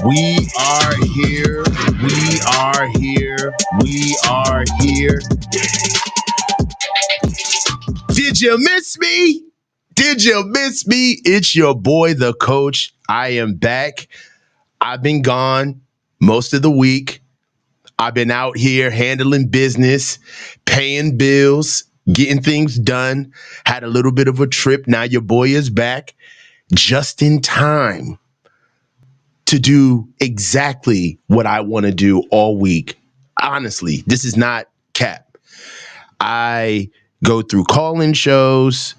We are here. We are here. We are here. Did you miss me? Did you miss me? It's your boy, the coach. I am back. I've been gone most of the week. I've been out here handling business, paying bills, getting things done. Had a little bit of a trip. Now your boy is back just in time to do exactly what I want to do all week. Honestly, this is not cap. I go through call-in shows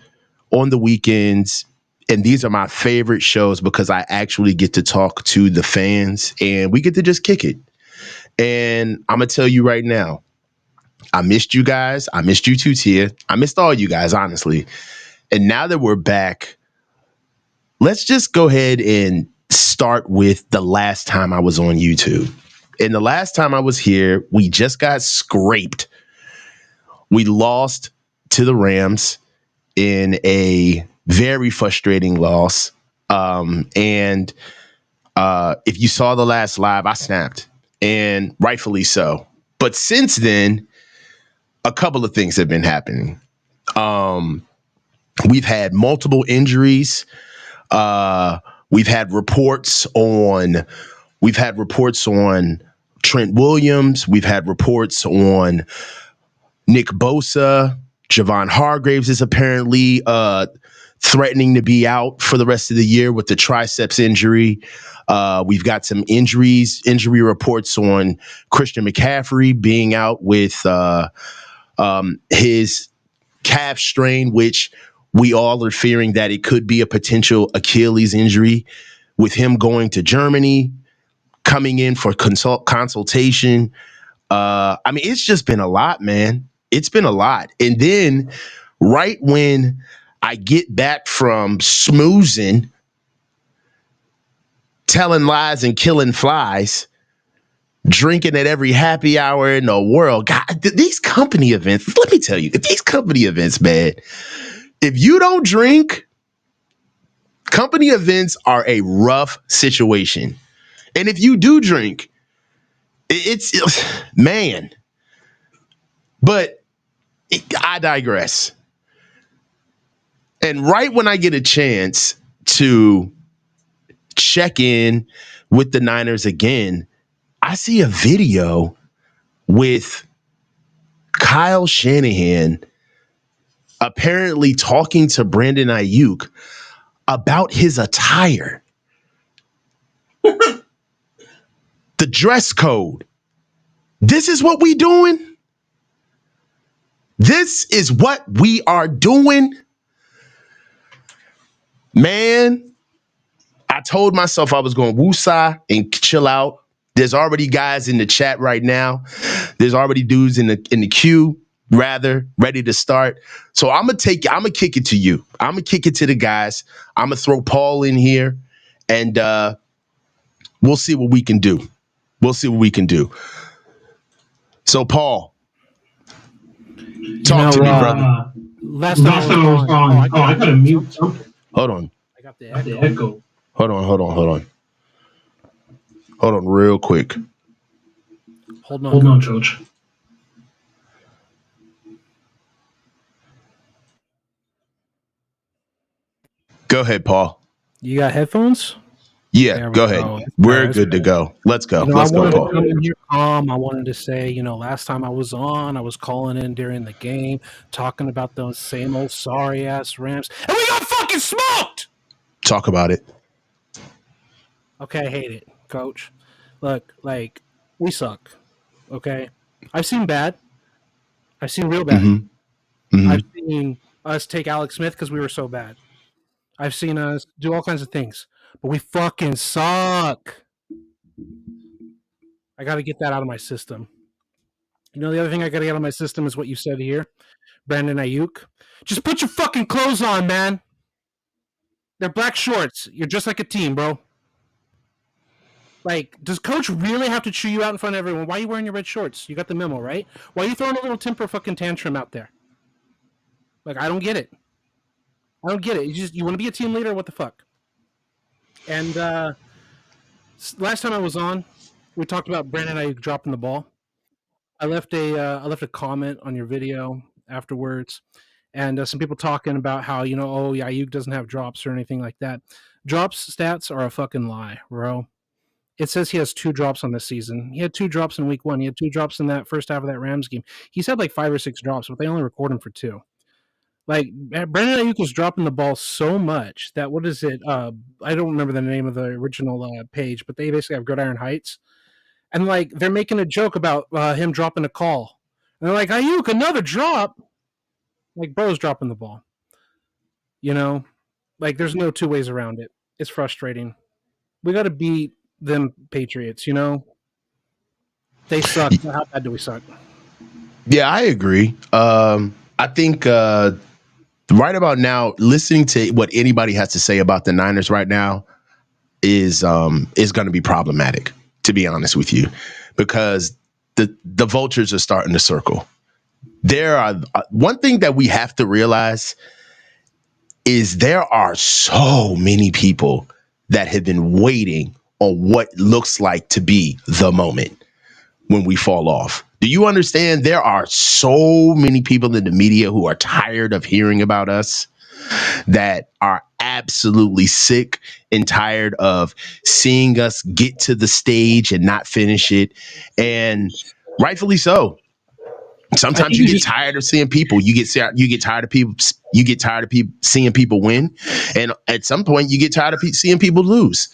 on the weekends, and these are my favorite shows because I actually get to talk to the fans and we get to just kick it. And I'm going to tell you right now, I missed you guys. I missed you too, Tia. I missed all you guys, honestly. And now that we're back, let's just go ahead and start with the last time I was on YouTube. And the last time I was here, we just got scraped. We lost to the Rams in a very frustrating loss. And if you saw the last live, I snapped, and rightfully so. But since then, a couple of things have been happening. We've had multiple injuries. We've had reports on Trent Williams. We've had reports on Nick Bosa. Javon Hargraves is apparently threatening to be out for the rest of the year with the triceps injury. We've got some injury reports on Christian McCaffrey being out with his calf strain, which we all are fearing that it could be a potential Achilles injury, with him going to Germany, coming in for consultation. I mean, it's just been a lot, man. It's been a lot. And then right when I get back from smoozing, telling lies and killing flies, drinking at every happy hour in the world, God, these company events, let me tell you, these company events, man, if you don't drink, company events are a rough situation. And if you do drink, it's man. But I digress. And right when I get a chance to check in with the Niners again, I see a video with Kyle Shanahan apparently talking to Brandon Ayuk about his attire. The dress code. This is what we doing? This is what we are doing? Man, I told myself I was going to woosah and chill out. There's already guys in the chat right now. There's already dudes in the queue, rather, ready to start. So I'm gonna kick it to you. I'm gonna kick it to the guys. I'm gonna throw Paul in here, and we'll see what we can do. We'll see what we can do. So, Paul, talk to me, brother. Last time I was on. I gotta mute something. Hold on. I got the echo. Hold on. Hold on real quick. Hold on, George. Go ahead, Paul. You got headphones? Yeah, go ahead. We're good to go. Let's go. Let's go, Paul. I wanted to say, last time I was on, I was calling in during the game, talking about those same old sorry-ass Rams, and we got fucking smoked! Talk about it. Okay, I hate it, Coach. Look, we suck, okay? I've seen bad. I've seen real bad. Mm-hmm. I've seen us take Alex Smith because we were so bad. I've seen us do all kinds of things. But we fucking suck. I got to get that out of my system. The other thing I got to get out of my system is what you said here. Brandon Ayuk. Just put your fucking clothes on, man. They're black shorts. You're just like a team, bro. Like, does coach really have to chew you out in front of everyone? Why are you wearing your red shorts? You got the memo, right? Why are you throwing a little temper fucking tantrum out there? Like, I don't get it. I don't get it. You want to be a team leader? What the fuck? And last time I was on, we talked about Brandon Ayuk dropping the ball. I left a comment on your video afterwards, and some people talking about how Ayuk doesn't have drops or anything like that. Drops stats are a fucking lie, bro. It says he has 2 drops on this season. He had 2 drops in week 1. He had 2 drops in that first half of that Rams game. He's had like 5 or 6 drops, but they only record him for 2. Like, Brandon Ayuk was dropping the ball so much that, what is it? I don't remember the name of the original page, but they basically have Gridiron Heights. And, like, they're making a joke about him dropping a call. And they're like, Ayuk, another drop. Like, bro's dropping the ball. You know? Like, there's no 2 ways around it. It's frustrating. We got to beat them Patriots, you know? They suck. How bad do we suck? Yeah, I agree. I think right about now, listening to what anybody has to say about the Niners right now is going to be problematic, to be honest with you, because the vultures are starting to circle. There are one thing that we have to realize is there are so many people that have been waiting on what looks like to be the moment when we fall off. Do you understand? There are so many people in the media who are tired of hearing about us, that are absolutely sick and tired of seeing us get to the stage and not finish it. And rightfully so. Sometimes you get tired of seeing people. You get tired of people. You get tired of people seeing people win, and at some point, you get tired of seeing people lose.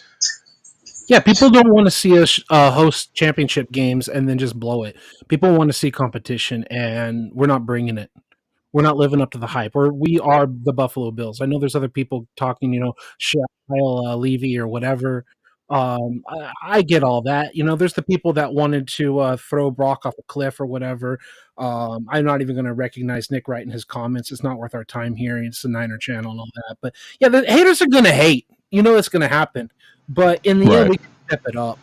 Yeah, people don't want to see us host championship games and then just blow it. People want to see competition, and we're not bringing it. We're not living up to the hype. We are the Buffalo Bills. I know there's other people talking, Kyle Levy or whatever. I get all that. There's the people that wanted to throw Brock off a cliff or whatever. I'm not even going to recognize Nick Wright in his comments. It's not worth our time here. It's the Niner channel and all that. But yeah, the haters are going to hate. It's going to happen. But in the end, we can step it up.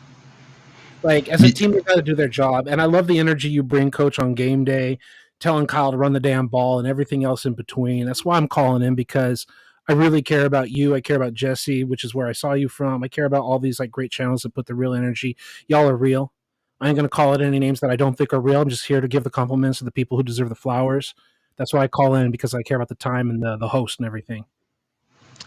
Like, as a team, they got to do their job. And I love the energy you bring, Coach, on game day, telling Kyle to run the damn ball and everything else in between. That's why I'm calling in, because I really care about you. I care about Jesse, which is where I saw you from. I care about all these great channels that put the real energy. Y'all are real. I ain't going to call it any names that I don't think are real. I'm just here to give the compliments to the people who deserve the flowers. That's why I call in, because I care about the time and the host and everything.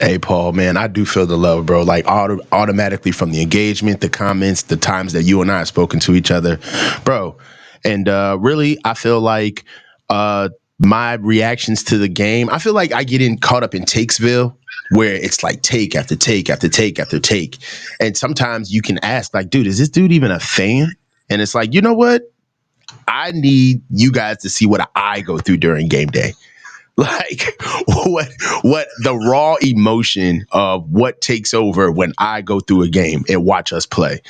Hey, Paul, man, I do feel the love, bro. Like automatically from the engagement, the comments, the times that you and I have spoken to each other, bro. And really, I feel like my reactions to the game, I feel like I get caught up in Takesville, where it's like take after take after take after take. And sometimes you can ask, like, dude, is this dude even a fan? And it's like, you know what? I need you guys to see what I go through during game day. Like what the raw emotion of what takes over when I go through a game and watch us play.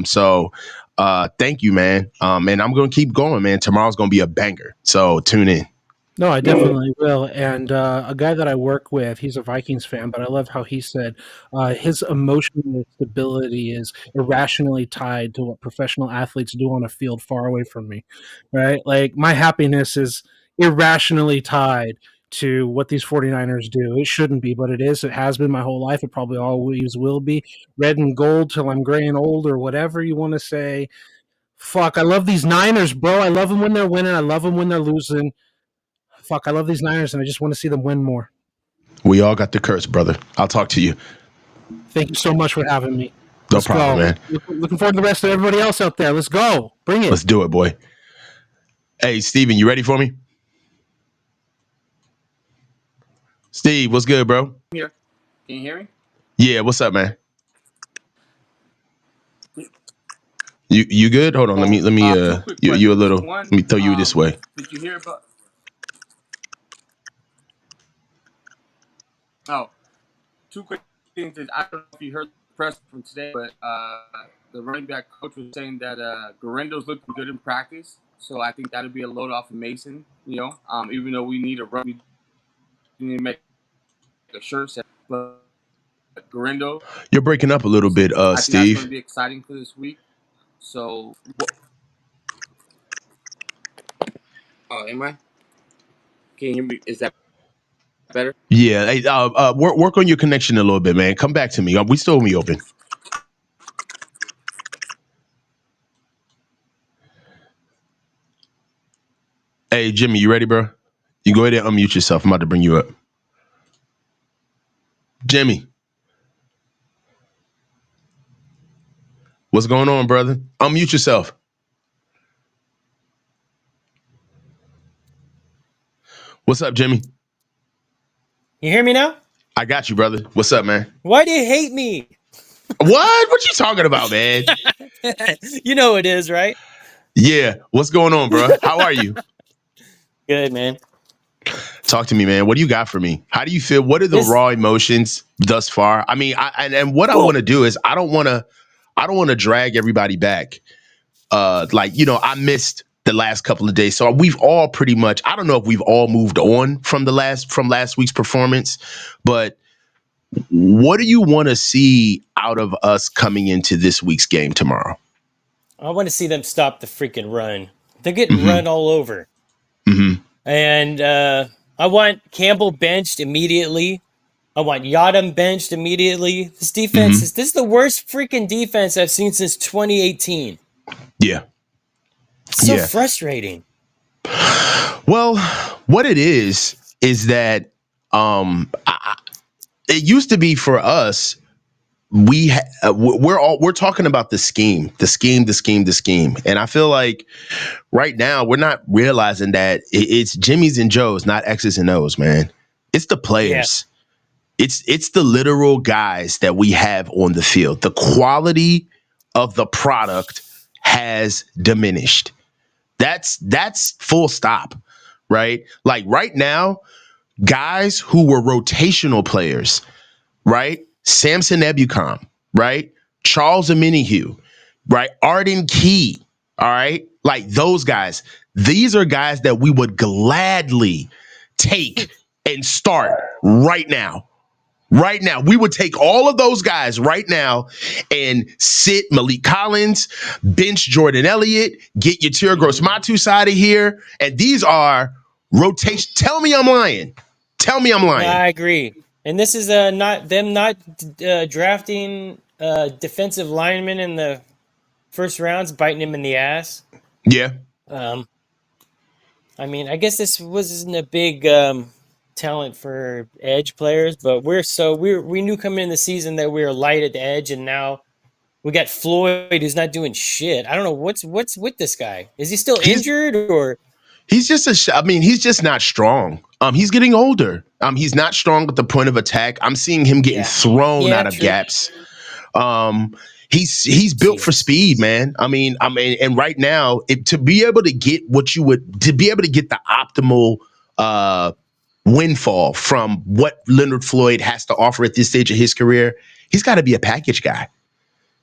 So thank you, man. And I'm going to keep going, man. Tomorrow's going to be a banger. So tune in. No, I definitely will. And a guy that I work with, he's a Vikings fan, but I love how he said his emotional stability is irrationally tied to what professional athletes do on a field far away from me, right? Like, my happiness is irrationally tied to what these 49ers do. It shouldn't be, but it is. It has been my whole life. It probably always will be. Red and gold till I'm gray and old, or whatever you want to say. Fuck, I love these Niners, bro. I love them when they're winning. I love them when they're losing. Fuck, I love these Niners, and I just want to see them win more. We all got the curse, brother. I'll talk to you. Thank you so much for having me. No problem, man. Looking forward to the rest of everybody else out there. Let's go. Bring it. Let's do it, boy. Hey, Steven, you ready for me? Steve, what's good, bro? Here. Can you hear me? Yeah, what's up, man? You good? Hold on, let me you a little. Let me throw you this way. Did you hear about? Oh, 2 quick things. I don't know if you heard the press from today, but the running back coach was saying that Garendo's looking good in practice. So I think that'll be a load off of Mason. Even though we need a run, we need to make a shirt set. But Garindo, You're breaking up a little bit, I think that's going to Steve. be exciting for this week. So, am I? Can you hear me? Is that better? Yeah. Hey, work on your connection a little bit, man. Come back to me. We still gonna be open. Hey, Jimmy, you ready, bro? You go ahead and unmute yourself. I'm about to bring you up. Jimmy, what's going on, brother? Unmute yourself. What's up, Jimmy? You hear me now? I got you, brother. What's up, man? Why do you hate me? What? What you talking about, man? You know it is, right? Yeah. What's going on, bro? How are you? Good, man. Talk to me, man. What do you got for me? How do you feel? What are the raw emotions thus far? I mean, and what I want to do is I don't want to drag everybody back. I missed the last couple of days. So we've all pretty much, I don't know if we've all moved on from last week's performance, but what do you want to see out of us coming into this week's game tomorrow? I want to see them stop the freaking run. They're getting run all over. Mm-hmm. And I want Campbell benched immediately. I want Yadam benched immediately. This defense this is the worst freaking defense I've seen since 2018. Yeah. It's so frustrating. Well, what it is that it used to be for us. We're talking about the scheme, and I feel like right now we're not realizing that it's Jimmys and Joes, not X's and O's, man. It's the players. Yeah. It's the literal guys that we have on the field. The quality of the product has diminished. That's full stop, right? Like right now, guys who were rotational players, right? Samson Ebukam, right? Charles Omenihu, right? Arden Key, all right? Like those guys. These are guys that we would gladly take and start right now. Right now, we would take all of those guys right now and sit Malik Collins, bench Jordan Elliott, get Yatir Gross-Matos out of here. And these are rotation. Tell me I'm lying. I agree. And this is not drafting defensive linemen in the first rounds, biting him in the ass. Yeah. I mean, I guess this wasn't a big talent for edge players, but we knew coming in the season that we were light at the edge, and now we got Floyd who's not doing shit. I don't know what's with this guy. Is he still injured or? He's just he's just not strong. He's getting older. He's not strong at the point of attack. I'm seeing him getting thrown out of gaps. He's built for speed, man. I mean, and right now, to be able to get the optimal windfall from what Leonard Floyd has to offer at this stage of his career, he's got to be a package guy.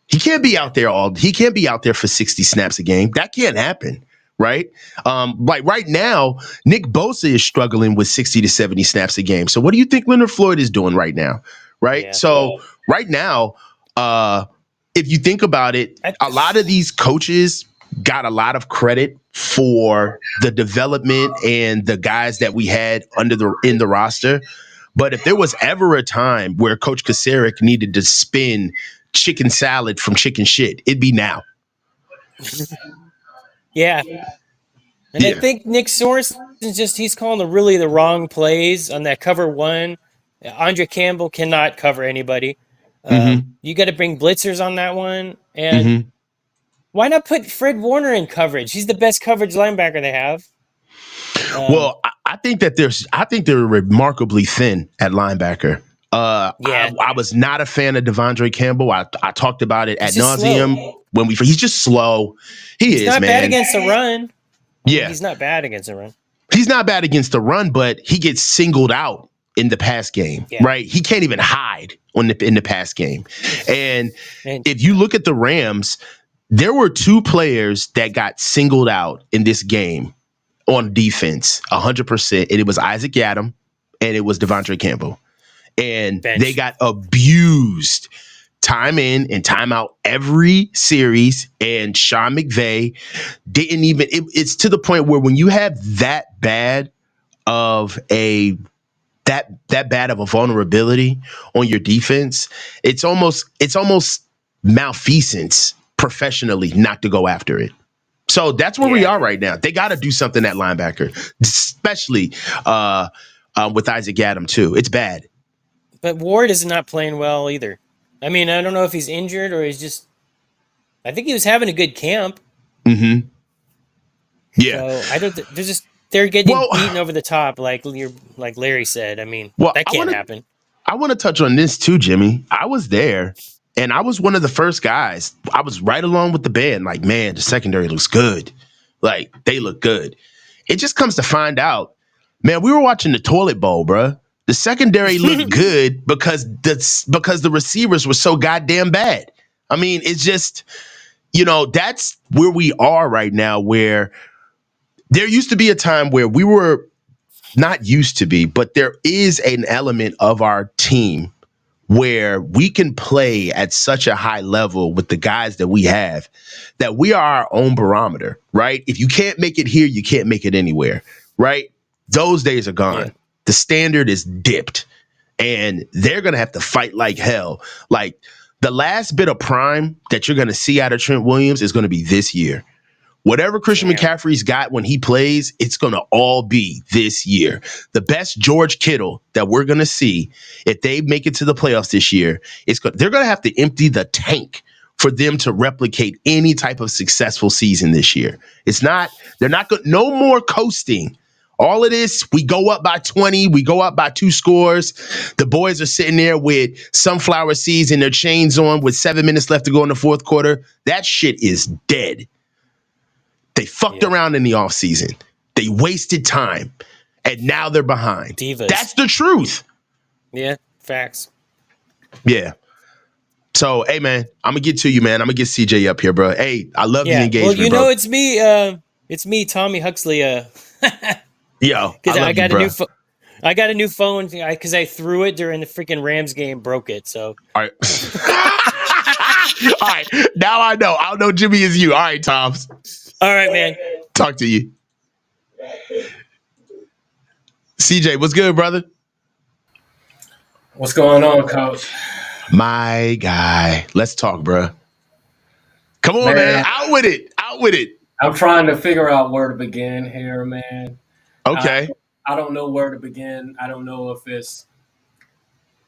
He can't be out there for 60 snaps a game. That can't happen. Right? Like right now, Nick Bosa is struggling with 60 to 70 snaps a game. So what do you think Leonard Floyd is doing right now? Right? Yeah. So right now, if you think about it, a lot of these coaches got a lot of credit for the development and the guys that we had in the roster. But if there was ever a time where Coach Kasarik needed to spin chicken salad from chicken shit, it'd be now. Yeah. And I think Nick Sorensen he's calling the wrong plays on that cover one. Andre Campbell cannot cover anybody. You got to bring blitzers on that one. And why not put Fred Warner in coverage? He's the best coverage linebacker they have. Well, I think they're remarkably thin at linebacker. I was not a fan of Devondre Campbell. I talked about it ad nauseum he's just slow. He's not man. Bad against the run. Yeah, he's not bad against the run. He's not bad against the run, but he gets singled out in the pass game, right? He can't even hide in the pass game. And if you look at the Rams, there were two players that got singled out in this game on defense 100%. And it was Isaac Yadam and it was Devontae Campbell. And they Bench. got abused time in and time out every series. And Sean McVay didn't even, it's to the point where when you have that bad of a vulnerability on your defense, it's almost malfeasance professionally not to go after it. So that's where we are right now. They got to do something at linebacker, especially with Isaac Yadam too. It's bad. But Ward is not playing well either. I mean, I don't know if he's injured or he's just. I think he was having a good camp. Mm-hmm. Yeah. So I don't. They're getting beaten over the top, like Larry said. I mean, that can't happen. I want to touch on this too, Jimmy. I was there, and I was one of the first guys. I was right along with the band. Like, man, the secondary looks good. Like, they look good. It just comes to find out, man, we were watching the toilet bowl, bruh. The secondary looked good because the receivers were so goddamn bad. I mean, it's just, that's where we are right now, where there used to be a time where we were not used to be, but there is an element of our team where we can play at such a high level with the guys that we have that we are our own barometer, right? If you can't make it here, you can't make it anywhere, right? Those days are gone. Yeah. The standard is dipped, and they're going to have to fight like hell. Like, the last bit of prime that you're going to see out of Trent Williams is going to be this year. Whatever Christian McCaffrey's got when he plays, it's going to all be this year. The best George Kittle that we're going to see, if they make it to the playoffs this year, they're going to have to empty the tank for them to replicate any type of successful season this year. They're not good. No more coasting. All it is, we go up by 20, we go up by 2 scores. The boys are sitting there with sunflower seeds and their chains on with 7 minutes left to go in the fourth quarter. That shit is dead. They fucked around in the offseason. They wasted time. And now they're behind. Divas. That's the truth. Yeah, facts. Yeah. So, hey, man, I'm going to get to you, man. I'm going to get CJ up here, bro. Hey, I love the engagement, well, bro. It's me, Tommy Huxley. Yo, because I got a new phone because I threw it during the freaking Rams game, broke it. So, all right. All right. Now I know. I know Jimmy is you. All right, Toms. All right, man. Talk to you. CJ, what's good, brother? What's going on, Coach? My guy. Let's talk, bro. Come on, man. Out with it. I'm trying to figure out where to begin here, man. Okay. I don't know where to begin. I don't know if it's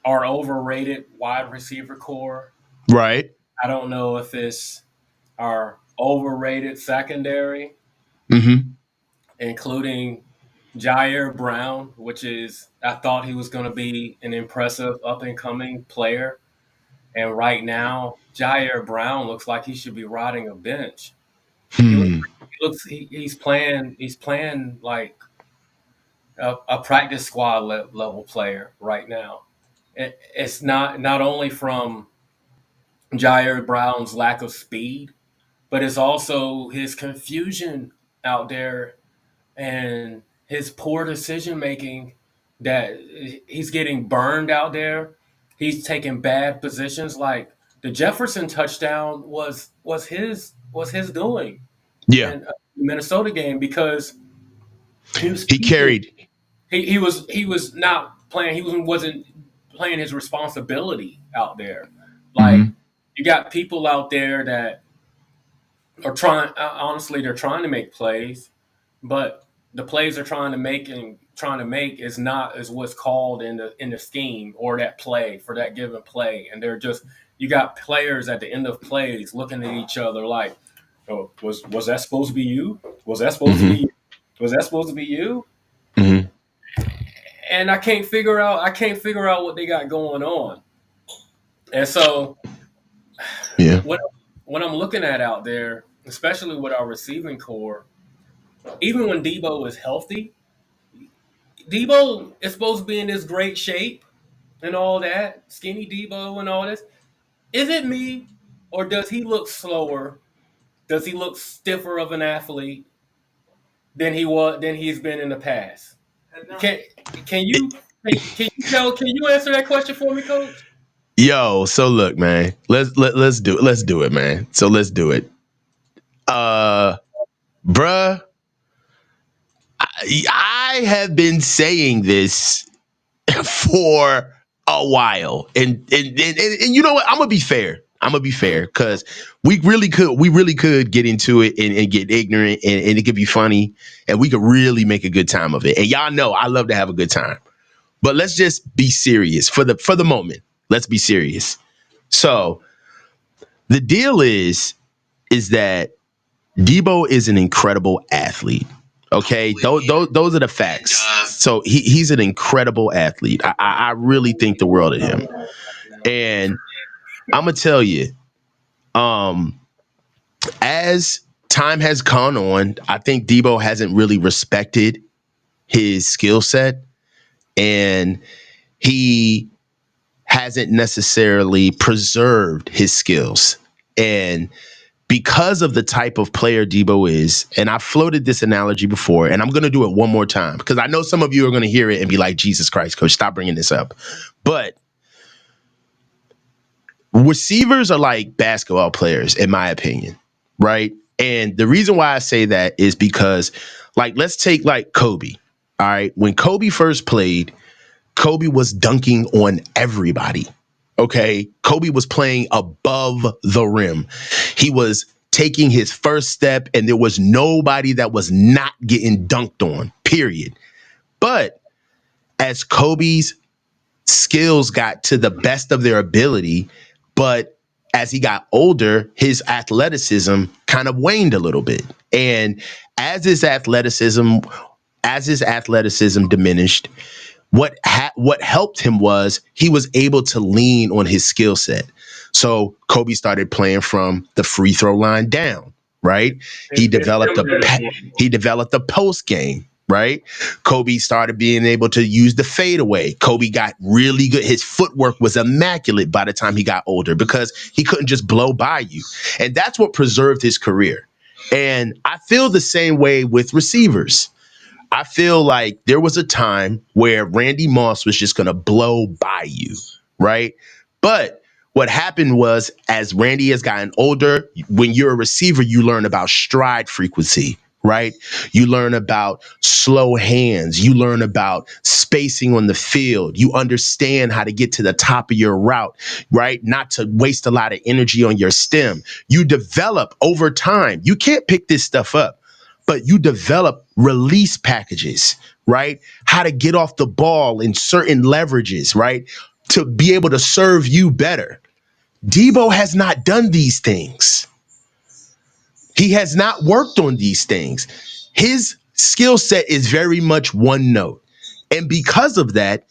our overrated wide receiver core. Right. I don't know if it's our overrated secondary, including Jair Brown, I thought he was going to be an impressive up-and-coming player. And right now, Jair Brown looks like he should be riding a bench. He's playing like a practice squad level player right now. It's not only from Jair Brown's lack of speed, but it's also his confusion out there and his poor decision making that he's getting burned out there. He's taking bad positions. Like the Jefferson touchdown was his doing. Yeah. In the Minnesota game because he carried. He was not playing. He wasn't playing his responsibility out there. Like you got people out there that are trying. Honestly, they're trying to make plays, but the plays they're trying to make is not as what's called in the scheme or that play for that given play. And they're just you got players at the end of plays looking at each other like, oh, was that supposed to be you? Was that supposed to be? Was that supposed to be you? And I can't figure out what they got going on. And so, when I'm looking at out there, especially with our receiving core, even when Debo is healthy, Debo is supposed to be in this great shape and all that, skinny Debo and all this. Is it me, or does he look slower Does he look stiffer of an athlete than he's been in the past? Can you answer that question for me, Coach? Yo, so look, man. Let's do it, man. So let's do it. Bruh, I have been saying this for a while. And you know what? I'm gonna be fair. Because we really could get into it and get ignorant and it could be funny and we could really make a good time of it. And y'all know I love to have a good time. But let's just be serious for the moment. Let's be serious. So the deal is that Debo is an incredible athlete. Okay, those are the facts. So he's an incredible athlete. I really think the world of him. And I'm gonna tell you, as time has gone on, I think Debo hasn't really respected his skill set, and he hasn't necessarily preserved his skills. And because of the type of player Debo is, and I've floated this analogy before, and I'm going to do it one more time because I know some of you are going to hear it and be like, Jesus Christ, Coach, stop bringing this up. But receivers are like basketball players, in my opinion, right? And the reason why I say that is because, like, let's take like Kobe. All right. When Kobe first played, Kobe was dunking on everybody. Okay. Kobe was playing above the rim. He was taking his first step, and there was nobody that was not getting dunked on, period. But as Kobe's skills got to the best of their ability, but as he got older, his athleticism kind of waned a little bit. And as his athleticism diminished, what helped him was he was able to lean on his skill set. So Kobe started playing from the free throw line down, right? He developed a post game, right? Kobe started being able to use the fadeaway. Kobe got really good. His footwork was immaculate by the time he got older because he couldn't just blow by you. And that's what preserved his career. And I feel the same way with receivers. I feel like there was a time where Randy Moss was just going to blow by you, right? But what happened was, as Randy has gotten older, when you're a receiver, you learn about stride frequency, right? You learn about slow hands. You learn about spacing on the field. You understand how to get to the top of your route, right? Not to waste a lot of energy on your stem. You develop over time. You can't pick this stuff up, but you develop release packages, right? How to get off the ball in certain leverages, right? To be able to serve you better. Debo has not done these things. He has not worked on these things. His skill set is very much one note. And because of that,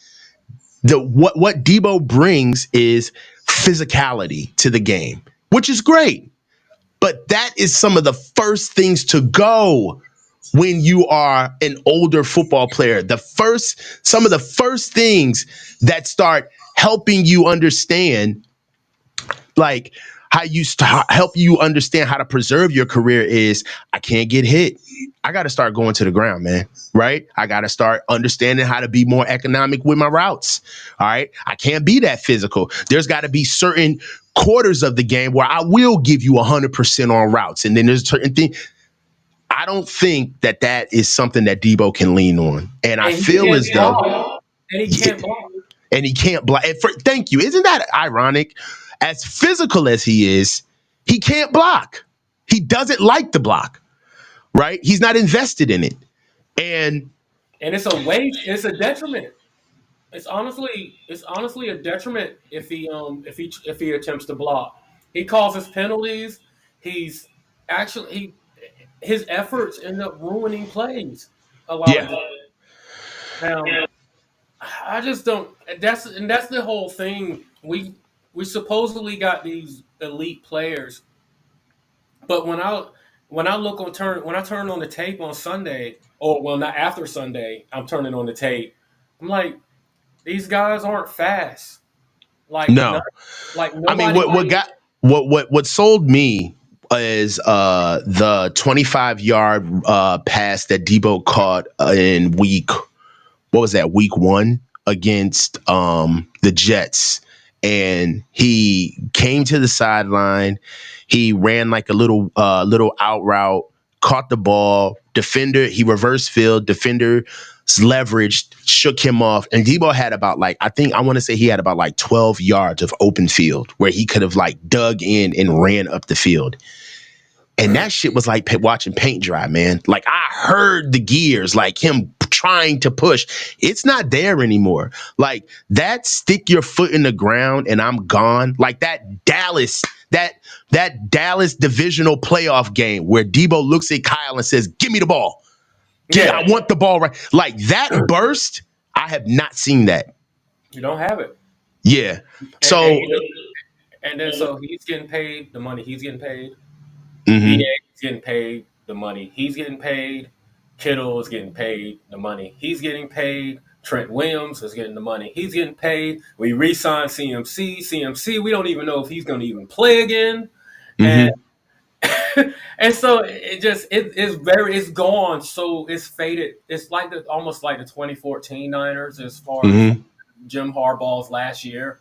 what Debo brings is physicality to the game, which is great. But that is some of the first things to go when you are an older football player. Some of the first things that start helping you understand, like how you help you understand how to preserve your career is, I can't get hit. I got to start going to the ground, man. Right? I got to start understanding how to be more economic with my routes. All right. I can't be that physical. There's got to be certain quarters of the game where I will give you 100% on routes. And then there's certain things. I don't think that is something that Debo can lean on. And I feel as though. And he can't block. And he can't block. Thank you. Isn't that ironic? As physical as he is, he can't block. He doesn't like the block, right? He's not invested in it. And it's a waste. It's a detriment. It's honestly a detriment if he attempts to block. He causes penalties. His efforts end up ruining plays a lot of times. Now, I just don't. That's the whole thing. We supposedly got these elite players, but when I turn on the tape on Sunday, or well, not after Sunday, I'm turning on the tape. I'm like, these guys aren't fast. Like no, nobody, I mean, what sold me is the 25-yard pass that Debo caught in week 1 against the Jets. And he came to the sideline. He ran like a little out route, caught the ball. Defender, he reverse field. Defender leveraged, shook him off. And Debo had about I want to say he had about 12 yards of open field where he could have dug in and ran up the field. And that shit was like watching paint dry, man. Like, I heard the gears, like him trying to push. It's not there anymore. Like, that stick your foot in the ground and I'm gone. Like that Dallas divisional playoff game where Debo looks at Kyle and says, "Give me the ball. I want the ball right." Like, that burst, I have not seen that. You don't have it. Yeah. And then he's getting paid the money he's getting paid. Mm-hmm. He's getting paid the money he's getting paid. Kittle is getting paid the money he's getting paid. Trent Williams is getting the money he's getting paid. We re-signed CMC. CMC, we don't even know if he's going to even play again. Mm-hmm. And so it's gone. So it's faded. It's almost like the 2014 Niners as far as Jim Harbaugh's last year,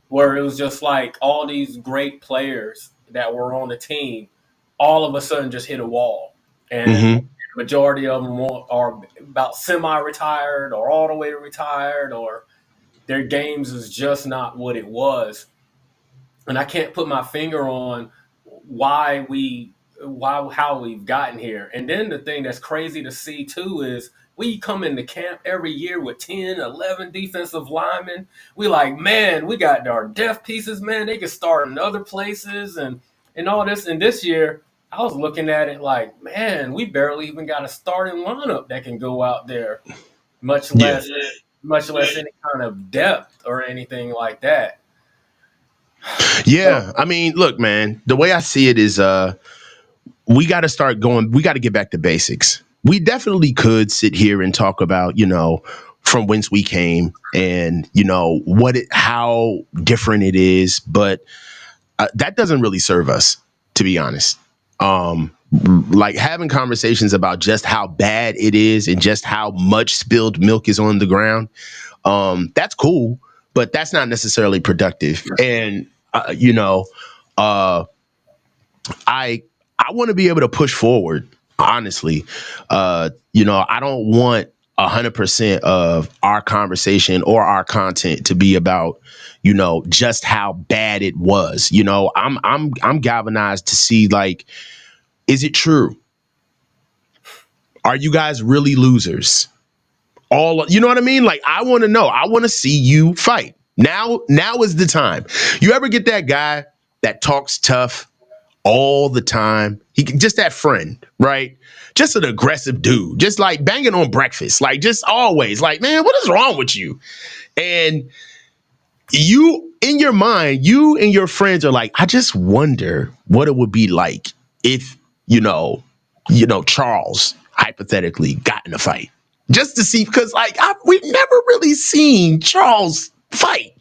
where it was just like all these great players that were on the team all of a sudden just hit a wall. And the majority of them are about semi-retired or all the way retired, or their games is just not what it was. And I can't put my finger on how we've gotten here. And then the thing that's crazy to see too is we come into camp every year with 10, 11 defensive linemen. We like, man, we got our depth pieces, man. They can start in other places and all this. And this year, I was looking at it like, man, we barely even got a starting lineup that can go out there, much less any kind of depth or anything like that. Yeah, I mean, look, man, the way I see it is we got to start going. We got to get back to basics. We definitely could sit here and talk about, from whence we came and, how different it is. But that doesn't really serve us, to be honest. Like having conversations about just how bad it is and just how much spilled milk is on the ground. That's cool, but that's not necessarily productive. And, I want to be able to push forward, honestly. I don't want 100% of our conversation or our content to be about, just how bad it was. I'm galvanized to see, like, is it true? Are you guys really losers? You know what I mean? Like, I want to know. I want to see you fight. Now is the time. You ever get that guy that talks tough all the time? Just that friend, right? Just an aggressive dude, just like banging on breakfast, like just always like, man, what is wrong with you? And you, in your mind, you and your friends are like, I just wonder what it would be like if, Charles hypothetically got in a fight, just to see, because we've never really seen Charles fight.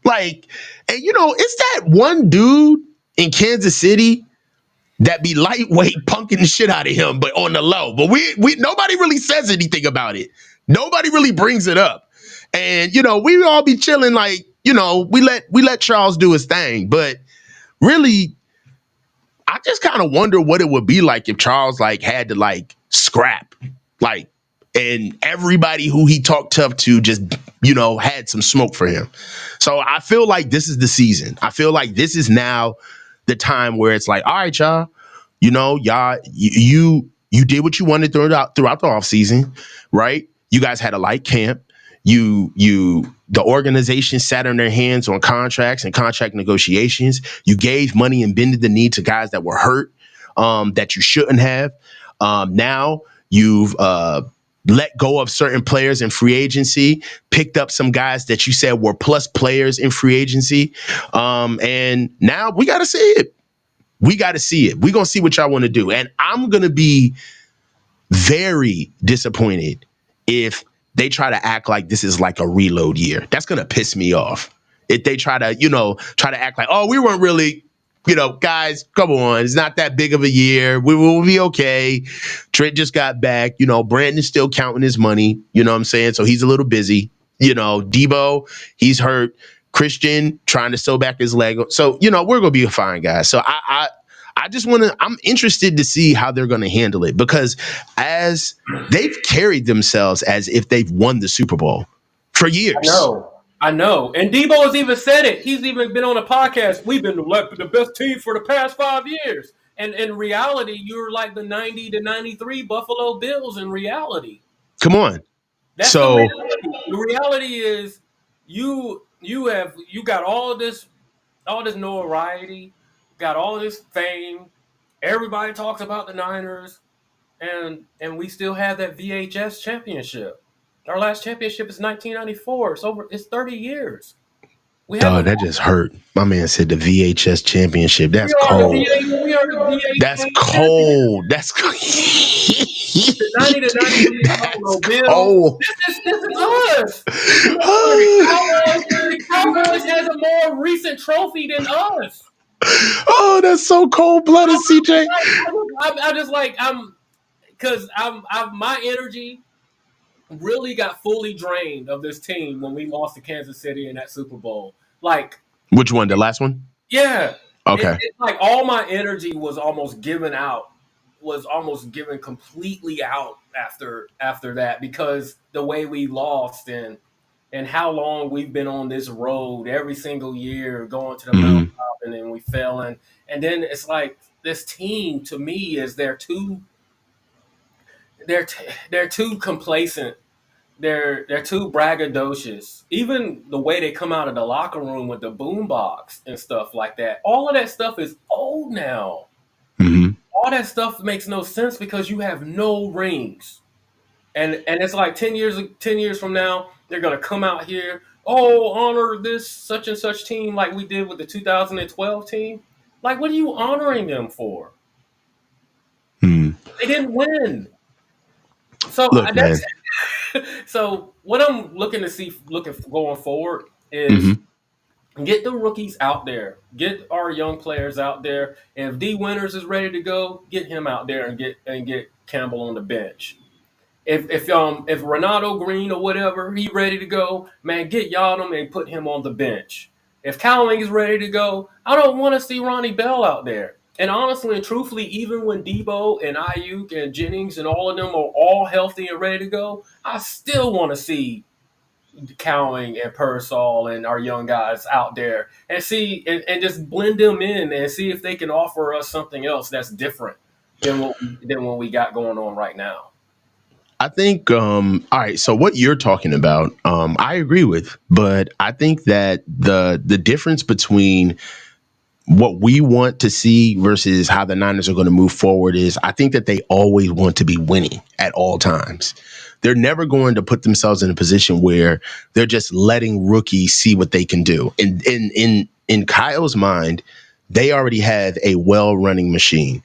Like, and it's that one dude in Kansas City that be lightweight punking the shit out of him, but on the low. But we nobody really says anything about it. Nobody really brings it up. And we all be chilling, like, we let Charles do his thing. But really, I just kind of wonder what it would be like if Charles had to scrap, and everybody who he talked tough to just, had some smoke for him. So I feel like this is the season. I feel like this is now the time where it's like, all right, y'all, y'all, you did what you wanted throughout the offseason, right? You guys had a light camp. The organization sat on their hands on contracts and contract negotiations. You gave money and bended the knee to guys that were hurt, that you shouldn't have. Now you've let go of certain players in free agency, picked up some guys that you said were plus players in free agency. And now we got to see it. We're going to see what y'all want to do. And I'm going to be very disappointed if they try to act like this is like a reload year. That's going to piss me off. If they try to act like, oh, we weren't really Guys, come on. It's not that big of a year. We will be okay. Trent just got back. Brandon's still counting his money. You know what I'm saying? So he's a little busy. Debo, he's hurt. Christian trying to sew back his leg. So, we're going to be fine, guys. So I just I'm interested to see how they're going to handle it, because as they've carried themselves as if they've won the Super Bowl for years. I know. And Debo has even said it. He's even been on a podcast. We've been elected the best team for the past 5 years. And in reality, you're like the 90 to 93 Buffalo Bills in reality. Come on. That's the reality. The reality is you got all this notoriety, got all this fame. Everybody talks about the Niners, and we still have that VHS championship. Our last championship is 1994. It's 30 years. Dog, that just hurt. My man said the VHS championship. That's cold. We are the VHS. That's cold. That's cold. The 90 to 93 Buffalo Bills. This is us. The Cowboys has a more recent trophy than us. Oh, that's so cold-blooded, CJ. Because my energy really got fully drained of this team when we lost to Kansas City in that Super Bowl. Like, which one? The last one? Yeah. Okay. It's like all my energy was almost given completely out after that, because the way we lost and how long we've been on this road every single year going to the mountaintop, and then we fell and then it's like this team to me is they're too complacent. They're too braggadocious. Even the way they come out of the locker room with the boombox and stuff like that. All of that stuff is old now. Mm-hmm. All that stuff makes no sense because you have no rings. And it's like 10 years from now, they're going to come out here, honor this such and such team like we did with the 2012 team. Like, what are you honoring them for? They didn't win. So So what I'm looking for going forward is get the rookies out there, get our young players out there. And if D Winters is ready to go, get him out there and get Campbell on the bench. If Renato Green or whatever, he ready to go, man, get Yadam and put him on the bench. If Cowling is ready to go, I don't want to see Ronnie Bell out there. And honestly and truthfully, even when Debo and Ayuk and Jennings and all of them are all healthy and ready to go, I still want to see Cowling and Pearsall and our young guys out there and see and just blend them in and see if they can offer us something else that's different than what we got going on right now. I think, all right, so what you're talking about, I agree with, but I think that the difference between what we want to see versus how the Niners are going to move forward is I think that they always want to be winning at all times. They're never going to put themselves in a position where they're just letting rookies see what they can do. And in Kyle's mind, they already have a well-running machine.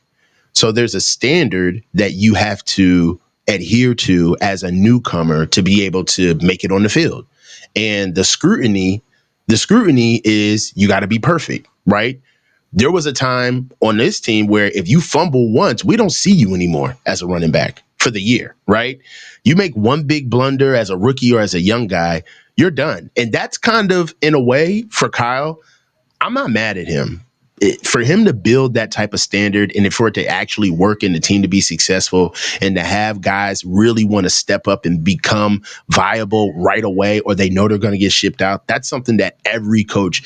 So there's a standard that you have to adhere to as a newcomer to be able to make it on the field. And the scrutiny is you got to be perfect, right? There was a time on this team where if you fumble once, we don't see you anymore as a running back for the year, right? You make one big blunder as a rookie or as a young guy, you're done. And that's kind of, in a way, for Kyle, I'm not mad at him. For him to build that type of standard and for it to actually work and the team to be successful and to have guys really want to step up and become viable right away, or they know they're going to get shipped out, that's something that every coach,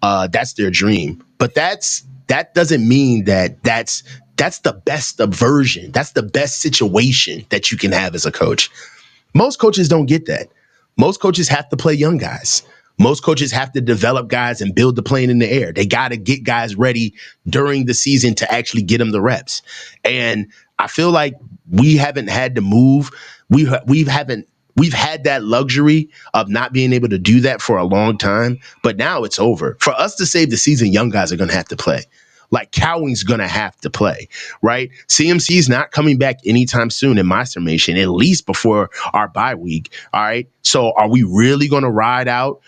that's their dream. But that doesn't mean that that's the best version. That's the best situation that you can have as a coach. Most coaches don't get that. Most coaches have to play young guys. Most coaches have to develop guys and build the plane in the air. They got to get guys ready during the season to actually get them the reps. And I feel like we haven't had to move. We've had that luxury of not being able to do that for a long time. But now it's over. For us to save the season, young guys are going to have to play. Like Cowling's going to have to play, right? CMC's not coming back anytime soon in my estimation, at least before our bye week. All right. So are we really going to ride out?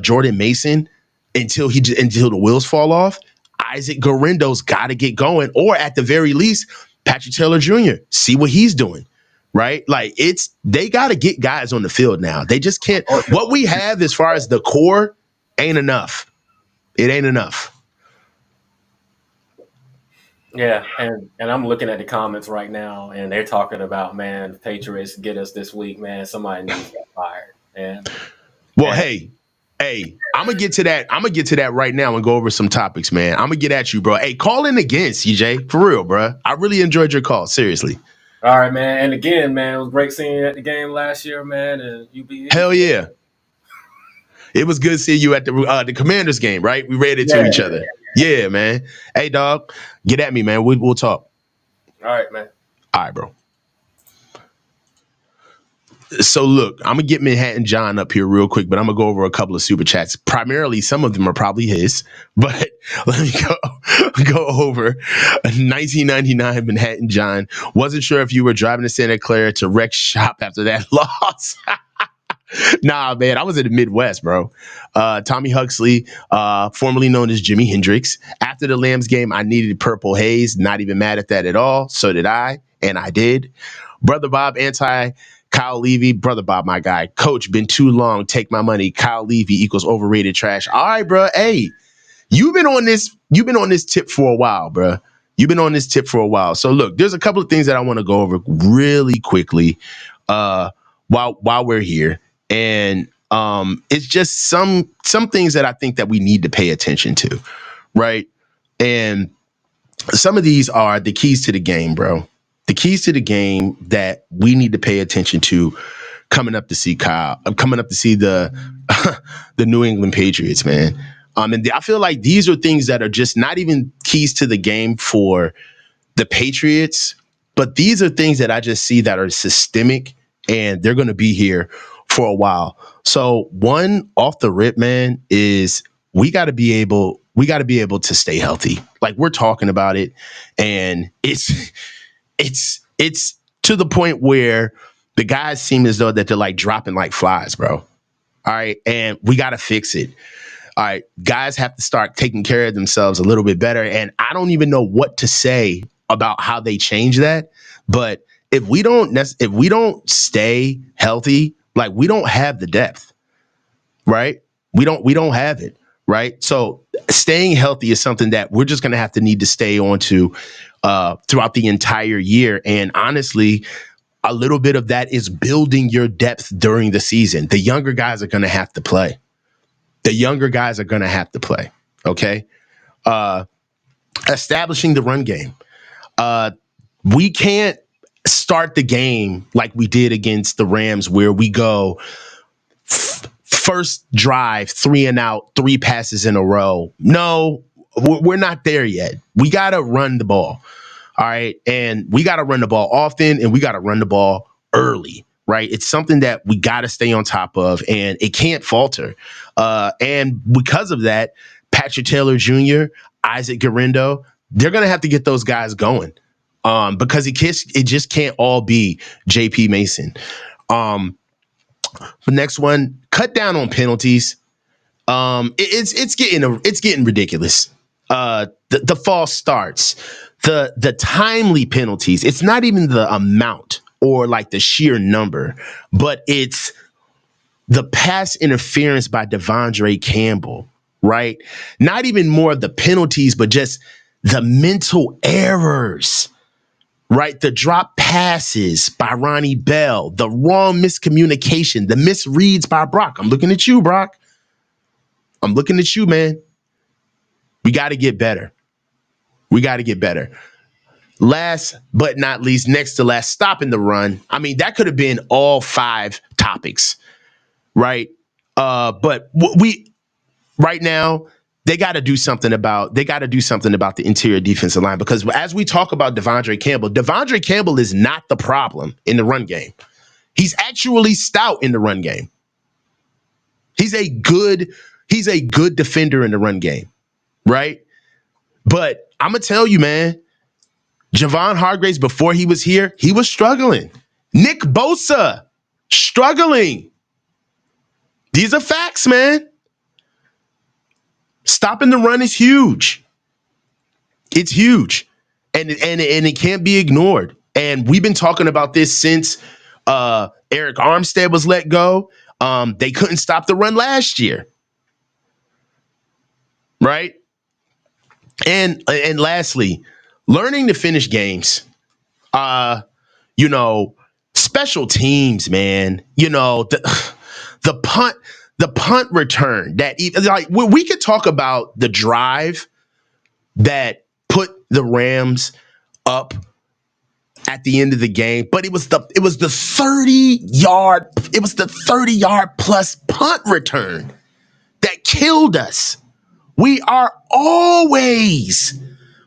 Jordan Mason until the wheels fall off, Isaac Guerindo's got to get going, or at the very least, Patrick Taylor Jr. See what he's doing, right? Like they got to get guys on the field now. They just can't. What we have as far as the core ain't enough. It ain't enough. Yeah, and I'm looking at the comments right now, and they're talking about, man, the Patriots get us this week, man. Somebody needs to get fired. Hey, I'm gonna get to that. I'm gonna get to that right now and go over some topics, man. I'm gonna get at you, bro. Hey, call in again, CJ, for real, bro. I really enjoyed your call, seriously. All right, man. And again, man, it was great seeing you at the game last year, man. And hell yeah, it was good seeing you at the Commanders game, right? We read it to each other. Yeah, man. Hey, dog, get at me, man. We'll talk. All right, man. All right, bro. So look, I'm gonna get Manhattan John up here real quick, but I'm gonna go over a couple of super chats. Primarily, some of them are probably his, but let me go over 1999 Manhattan John. Wasn't sure if you were driving to Santa Clara to wreck shop after that loss. Nah, man, I was in the Midwest, bro. Tommy Huxley, formerly known as Jimi Hendrix. After the Lambs game, I needed purple haze. Not even mad at that at all. So did I, and I did. Brother Bob, Kyle Levy, Brother Bob, my guy. Coach, been too long. Take my money. Kyle Levy equals overrated trash. All right, bro. Hey, you've been on this tip for a while, bro. You've been on this tip for a while. So look, there's a couple of things that I want to go over really quickly while we're here. And it's just some things that I think that we need to pay attention to, right? And some of these are the keys to the game, bro. The keys to the game that we need to pay attention to coming up to see the the New England Patriots, man. And I feel like these are things that are just not even keys to the game for the Patriots, but these are things that I just see that are systemic, and they're going to be here for a while. So one off the rip, man, is we got to be able to stay healthy. Like, we're talking about it, and it's to the point where the guys seem as though that they're like dropping like flies, bro. All right. And we got to fix it. All right. Guys have to start taking care of themselves a little bit better. And I don't even know what to say about how they change that. But if we don't stay healthy, like, we don't have the depth, right? We don't have it. Right. So staying healthy is something that we're just going to have to need to stay on to throughout the entire year. And honestly, a little bit of that is building your depth during the season. The younger guys are going to have to play. OK, establishing the run game. We can't start the game like we did against the Rams, where we go first drive, 3 and out, 3 passes in a row. No, we're not there yet. We got to run the ball. All right. And we got to run the ball often, and we got to run the ball early. Right. It's something that we got to stay on top of, and it can't falter. And because of that, Patrick Taylor Jr., Isaac Guerindo, they're going to have to get those guys going because it just can't all be JP Mason. The next one, cut down on penalties. It's getting ridiculous. The false starts, the timely penalties. It's not even the amount or like the sheer number, but it's the pass interference by Devondre Campbell, right? Not even more of the penalties, but just the mental errors. Right, the drop passes by Ronnie Bell, the wrong miscommunication, the misreads by Brock. I'm looking at you, Brock. I'm looking at you, man. We got to get better. Last but not least, next to last, stopping the run. I mean, that could have been all 5 topics, right? But we right now, they got to do something about the interior defensive line, because as we talk about Devondre Campbell is not the problem in the run game. He's actually stout in the run game. He's a good defender in the run game, right? But I'm gonna tell you, man, Javon Hargraves, before he was here, he was struggling. Nick Bosa, struggling. These are facts, man. Stopping the run is huge. It's huge. And it can't be ignored. And we've been talking about this since Eric Armstead was let go. They couldn't stop the run last year. Right? And lastly, learning to finish games. Special teams, man. The punt return that we could talk about the drive that put the Rams up at the end of the game, but it was the 30-yard plus punt return that killed us. We are always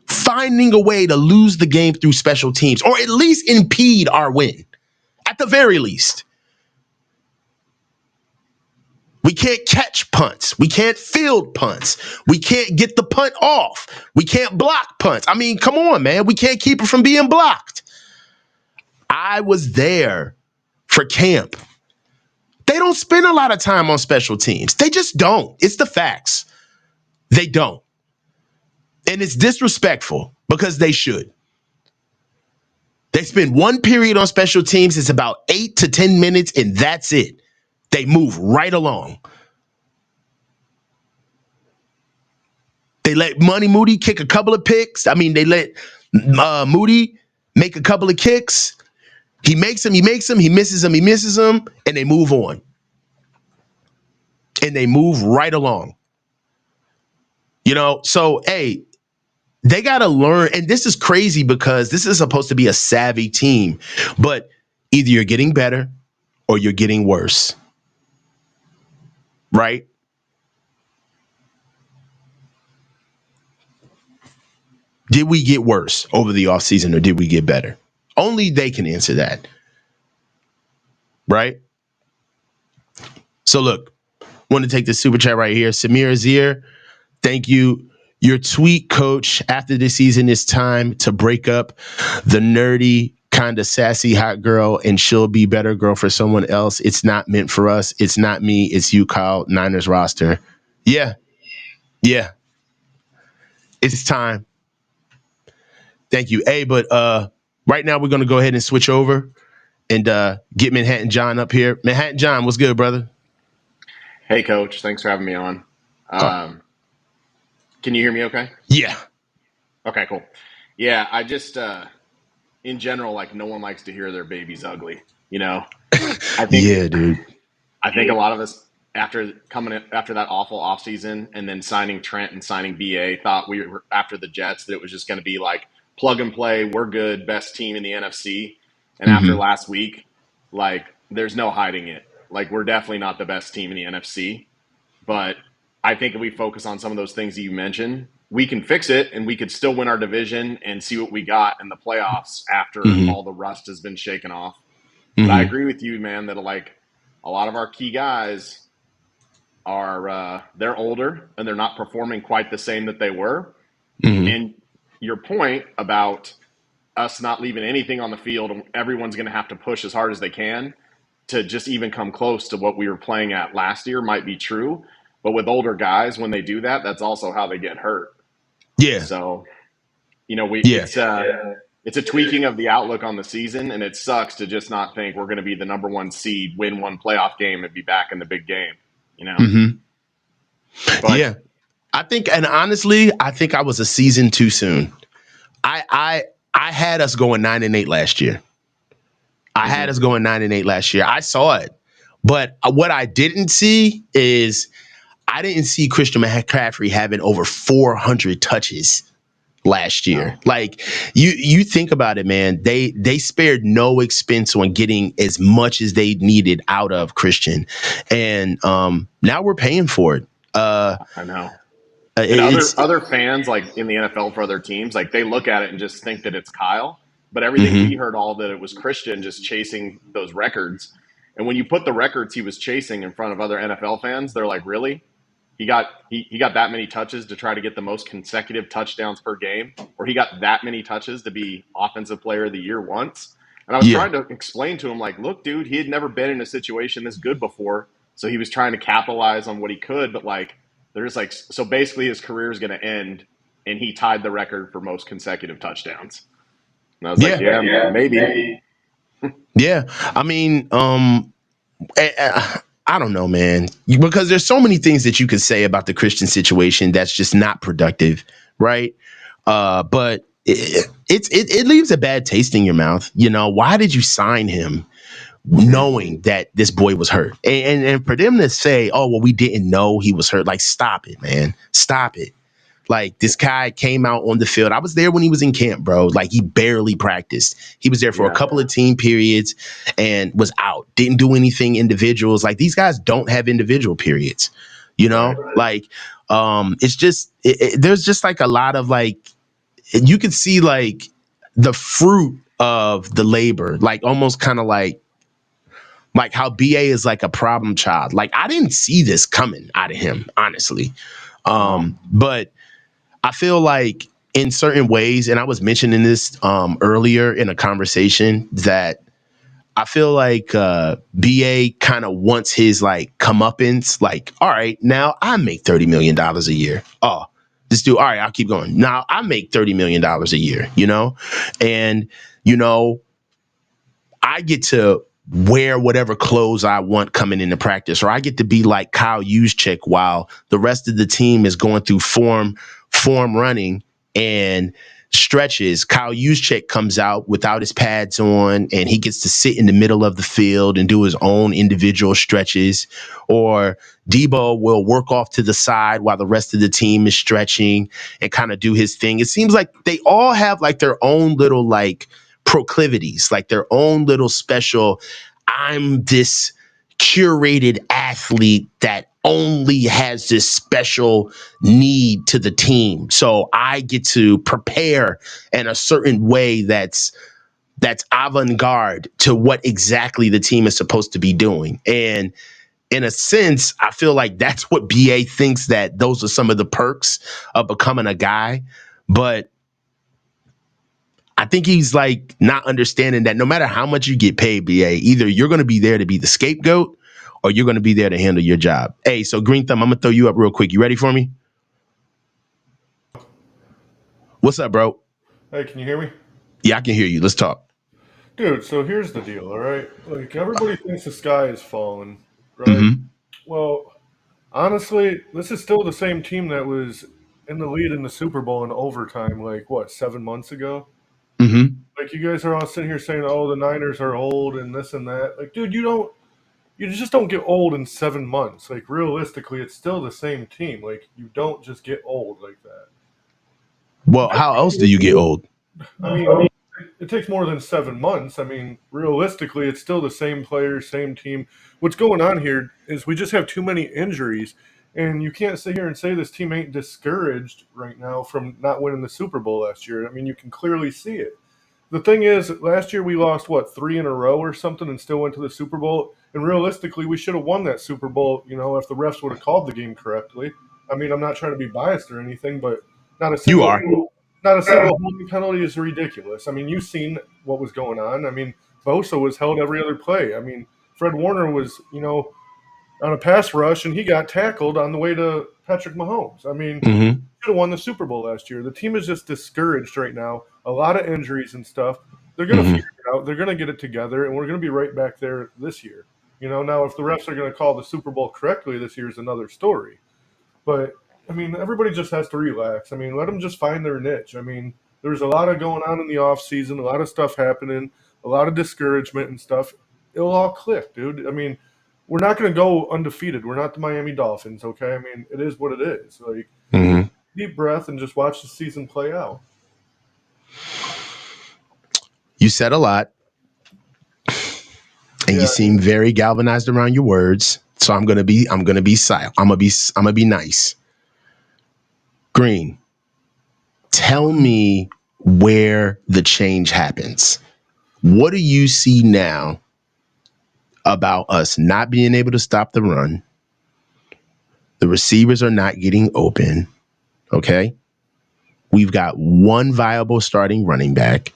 finding a way to lose the game through special teams, or at least impede our win. At the very least. We can't catch punts. We can't field punts. We can't get the punt off. We can't block punts. I mean, come on, man. We can't keep it from being blocked. I was there for camp. They don't spend a lot of time on special teams. They just don't. It's the facts. They don't. And it's disrespectful because they should. They spend one period on special teams. It's about 8 to 10 minutes, and that's it. They move right along. They let Money Moody kick a couple of picks. They let Moody make a couple of kicks. He makes them, he misses them, and they move on. And they move right along. So, hey, they got to learn. And this is crazy because this is supposed to be a savvy team. But either you're getting better or you're getting worse. Right? Did we get worse over the offseason or did we get better? Only they can answer that. Right? So look, want to take the super chat right here. Samir Azir, thank you. Your tweet, coach, after this season, it's time to break up the nerdy, kind of sassy hot girl and she'll be better girl for someone else. It's not meant for us. It's not me. It's you, Kyle. Niners roster. Yeah. It's time. Thank you. Hey, but right now we're going to go ahead and switch over and get Manhattan John up here. Manhattan John, what's good, brother? Hey, Coach. Thanks for having me on. Can you hear me okay? Yeah. Okay, cool. Yeah, I just, in general, no one likes to hear their baby's ugly, I think, yeah, dude. I think a lot of us, after that awful offseason and then signing Trent and signing BA, thought we were after the Jets that it was just going to be plug and play, we're good, best team in the NFC. And after last week, there's no hiding it. We're definitely not the best team in the NFC. But I think if we focus on some of those things that you mentioned, we can fix it and we could still win our division and see what we got in the playoffs after all the rust has been shaken off. But I agree with you, man, that a lot of our key guys are they're older and they're not performing quite the same that they were. And your point about us not leaving anything on the field and everyone's going to have to push as hard as they can to just even come close to what we were playing at last year might be true. But with older guys, when they do that, that's also how they get hurt. Yeah. So, it's a tweaking of the outlook on the season, and it sucks to just not think we're going to be the number one seed, win one playoff game, and be back in the big game. But, yeah. I think I was a season too soon. I had us going 9-8 last year. I saw it. But what I didn't see is I didn't see Christian McCaffrey having over 400 touches last year. You think about it, man. They spared no expense on getting as much as they needed out of Christian. And now we're paying for it. I know. And other fans in the NFL for other teams, they look at it and just think that it's Kyle. But everything we heard that it was Christian just chasing those records. And when you put the records he was chasing in front of other NFL fans, they're like, really? He got that many touches to try to get the most consecutive touchdowns per game, or he got that many touches to be Offensive Player of the Year once. And I was trying to explain to him, look, dude, he had never been in a situation this good before. So he was trying to capitalize on what he could, but There's like, so basically his career is going to end, and he tied the record for most consecutive touchdowns. And I was like, yeah, maybe. Yeah. I mean, I don't know, man, because there's so many things that you could say about the Christian situation that's just not productive, right? But it leaves a bad taste in your mouth. You know, why did you sign him knowing that this boy was hurt? And for them to say, oh, well, we didn't know he was hurt, like, stop it, man. Stop it. Like, this guy came out on the field. I was there when he was in camp, bro. Like, he barely practiced. He was there for a couple of team periods and was out. Didn't do anything individuals. Like, these guys don't have individual periods, you know? Like, it's just, there's just like a lot of like, you can see like the fruit of the labor, like almost kind of like how BA is like a problem child. Like, I didn't see this coming out of him, honestly. But I feel like in certain ways, and I was mentioning this earlier in a conversation, that I feel like BA kind of wants his like comeuppance. Like, all right, now I make $30 million a year. Oh, this dude, all right, I'll keep going. Now I make $30 million a year, you know? And, you know, I get to wear whatever clothes I want coming into practice, or I get to be like Kyle Juszczyk while the rest of the team is going through form running and stretches. Kyle Juszczyk comes out without his pads on, and he gets to sit in the middle of the field and do his own individual stretches. Or Debo will work off to the side while the rest of the team is stretching and kind of do his thing. It seems like they all have like their own little like proclivities, like their own little special, I'm this curated athlete that only has this special need to the team. So I get to prepare in a certain way that's avant-garde to what exactly the team is supposed to be doing. And in a sense, I feel like that's what BA thinks, that those are some of the perks of becoming a guy. But I think he's like not understanding that no matter how much you get paid, BA, either you're going to be there to be the scapegoat or you're going to be there to handle your job. Hey, so Green Thumb, I'm going to throw you up real quick. You ready for me? What's up, bro? Hey, can you hear me? Yeah, I can hear you. Let's talk. Dude, so here's the deal, all right? Like, everybody thinks the sky is falling, right? Well, honestly, this is still the same team that was in the lead in the Super Bowl in overtime, like, what, 7 months ago? Like, you guys are all sitting here saying, oh, the Niners are old and this and that. Like, dude, you just don't get old in 7 months. Like, realistically, it's still the same team. Like, you don't just get old like that. Well, how else do you get old? I mean, it takes more than 7 months. I mean, realistically, it's still the same players, same team. What's going on here is we just have too many injuries, and you can't sit here and say this team ain't discouraged right now from not winning the Super Bowl last year. I mean, you can clearly see it. The thing is, last year we lost, 3 in a row or something and still went to the Super Bowl. And realistically, we should have won that Super Bowl, if the refs would have called the game correctly. I mean, I'm not trying to be biased or anything, but not a single holding penalty is ridiculous. I mean, you've seen what was going on. I mean, Bosa was held every other play. I mean, Fred Warner was, on a pass rush, and he got tackled on the way to Patrick Mahomes. I mean, should have won the Super Bowl last year. The team is just discouraged right now. A lot of injuries and stuff. They're going to figure it out. They're going to get it together, and we're going to be right back there this year. Now if the refs are going to call the Super Bowl correctly this year is another story. But, I mean, everybody just has to relax. I mean, let them just find their niche. I mean, there's a lot of going on in the offseason, a lot of stuff happening, a lot of discouragement and stuff. It'll all click, dude. I mean, we're not going to go undefeated. We're not the Miami Dolphins, okay? I mean, it is what it is. Like, deep breath and just watch the season play out. You said a lot, and you seem very galvanized around your words. So I'm gonna be silent. I'm gonna be nice. Green, tell me where the change happens. What do you see now about us not being able to stop the run? The receivers are not getting open. Okay. We've got one viable starting running back.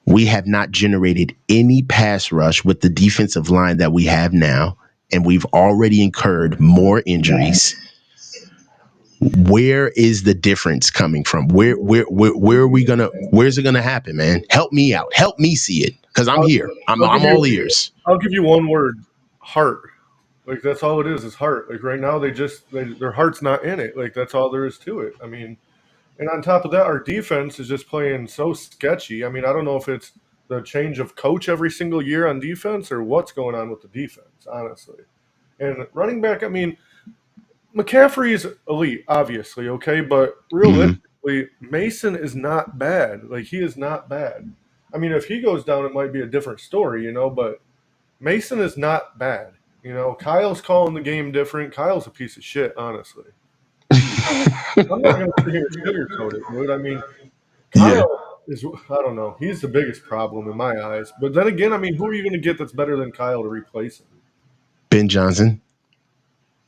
We have not generated any pass rush with the defensive line that we have now, and we've already incurred more injuries. where is the difference coming from? Where are we gonna? Where's it gonna happen, man? Help me out. Help me see it, because I'm here. I'm all ears. I'll give you one word: heart. Like that's all it is heart. Like right now, their heart's not in it. Like that's all there is to it. I mean, and on top of that, our defense is just playing so sketchy. I mean, I don't know if it's the change of coach every single year on defense or what's going on with the defense, honestly. And running back, I mean, McCaffrey's elite, obviously, okay, but realistically, Mason is not bad. Like he is not bad. I mean, if he goes down, it might be a different story, you know, but Mason is not bad. You know, Kyle's calling the game different. Kyle's a piece of shit, honestly. I'm not going to sit here and sugarcoat it, dude. I mean, Kyle is, I don't know, he's the biggest problem in my eyes. But then again, I mean, who are you going to get that's better than Kyle to replace him? Ben Johnson,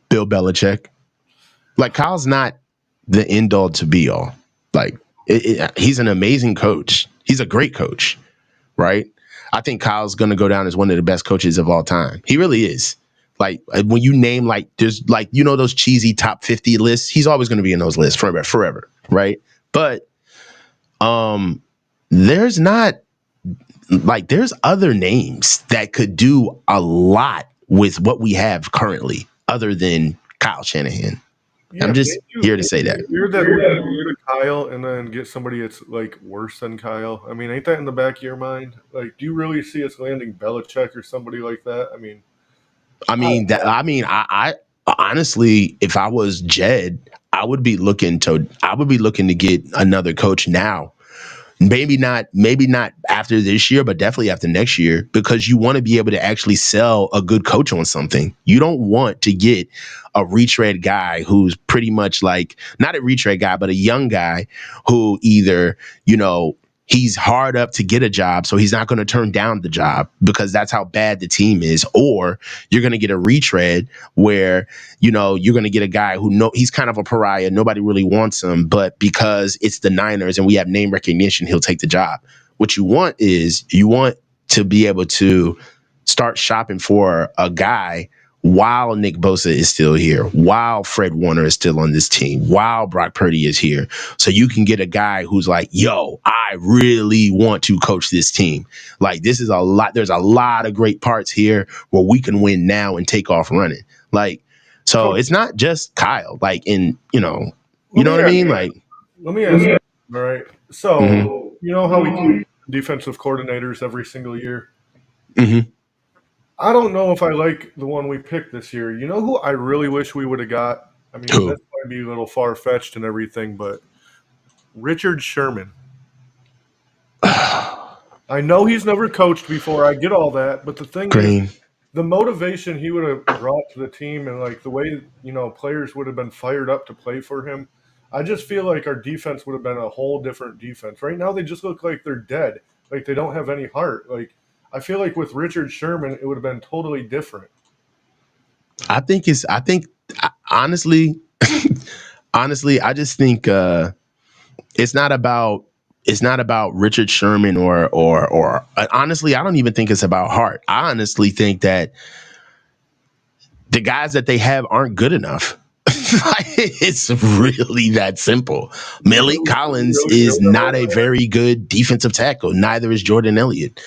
Bill Belichick. Like, Kyle's not the end all to be all. Like, he's an amazing coach. He's a great coach, right? I think Kyle's going to go down as one of the best coaches of all time. He really is. Like, when you name, like, there's, like, you know, those cheesy top 50 lists, he's always going to be in those lists forever, right? But there's not, like, there's other names that could do a lot with what we have currently other than Kyle Shanahan. Yeah, I'm just here to say that. You're to Kyle and then get somebody that's like worse than Kyle. I mean, ain't that in the back of your mind? Like, do you really see us landing Belichick or somebody like that? I honestly, if I was Jed, I would be looking to get another coach now. Maybe not after this year, but definitely after next year, because you want to be able to actually sell a good coach on something. You don't want to get a retread guy who's pretty much like, not a retread guy, but a young guy who either, you know, he's hard up to get a job, so he's not going to turn down the job because that's how bad the team is. Or you're going to get a retread where, you know, you're going to get a guy who he's kind of a pariah. Nobody really wants him, but because it's the Niners and we have name recognition, he'll take the job. What you want is to be able to start shopping for a guy while Nick Bosa is still here, while Fred Warner is still on this team, while Brock Purdy is here. So you can get a guy who's like, yo, I really want to coach this team. Like, this is a lot. There's a lot of great parts here where we can win now and take off running. Like, so it's not just Kyle, like, in, you know what I mean? Like, let me ask you, all right. So, you know how we keep defensive coordinators every single year? Mm-hmm. I don't know if I like the one we picked this year. You know who I really wish we would have got? I mean, that might be a little far-fetched and everything, but Richard Sherman. I know he's never coached before. I get all that. But the thing is, the motivation he would have brought to the team and, like, the way, you know, players would have been fired up to play for him, I just feel like our defense would have been a whole different defense. Right now they just look like they're dead. Like, they don't have any heart. Like, I feel like with Richard Sherman, it would have been totally different. Honestly, I just think it's not about Richard Sherman or honestly, I don't even think it's about heart. I honestly think that the guys that they have aren't good enough. It's really that simple. Malik Collins is not a very good defensive tackle. Neither is Jordan Elliott.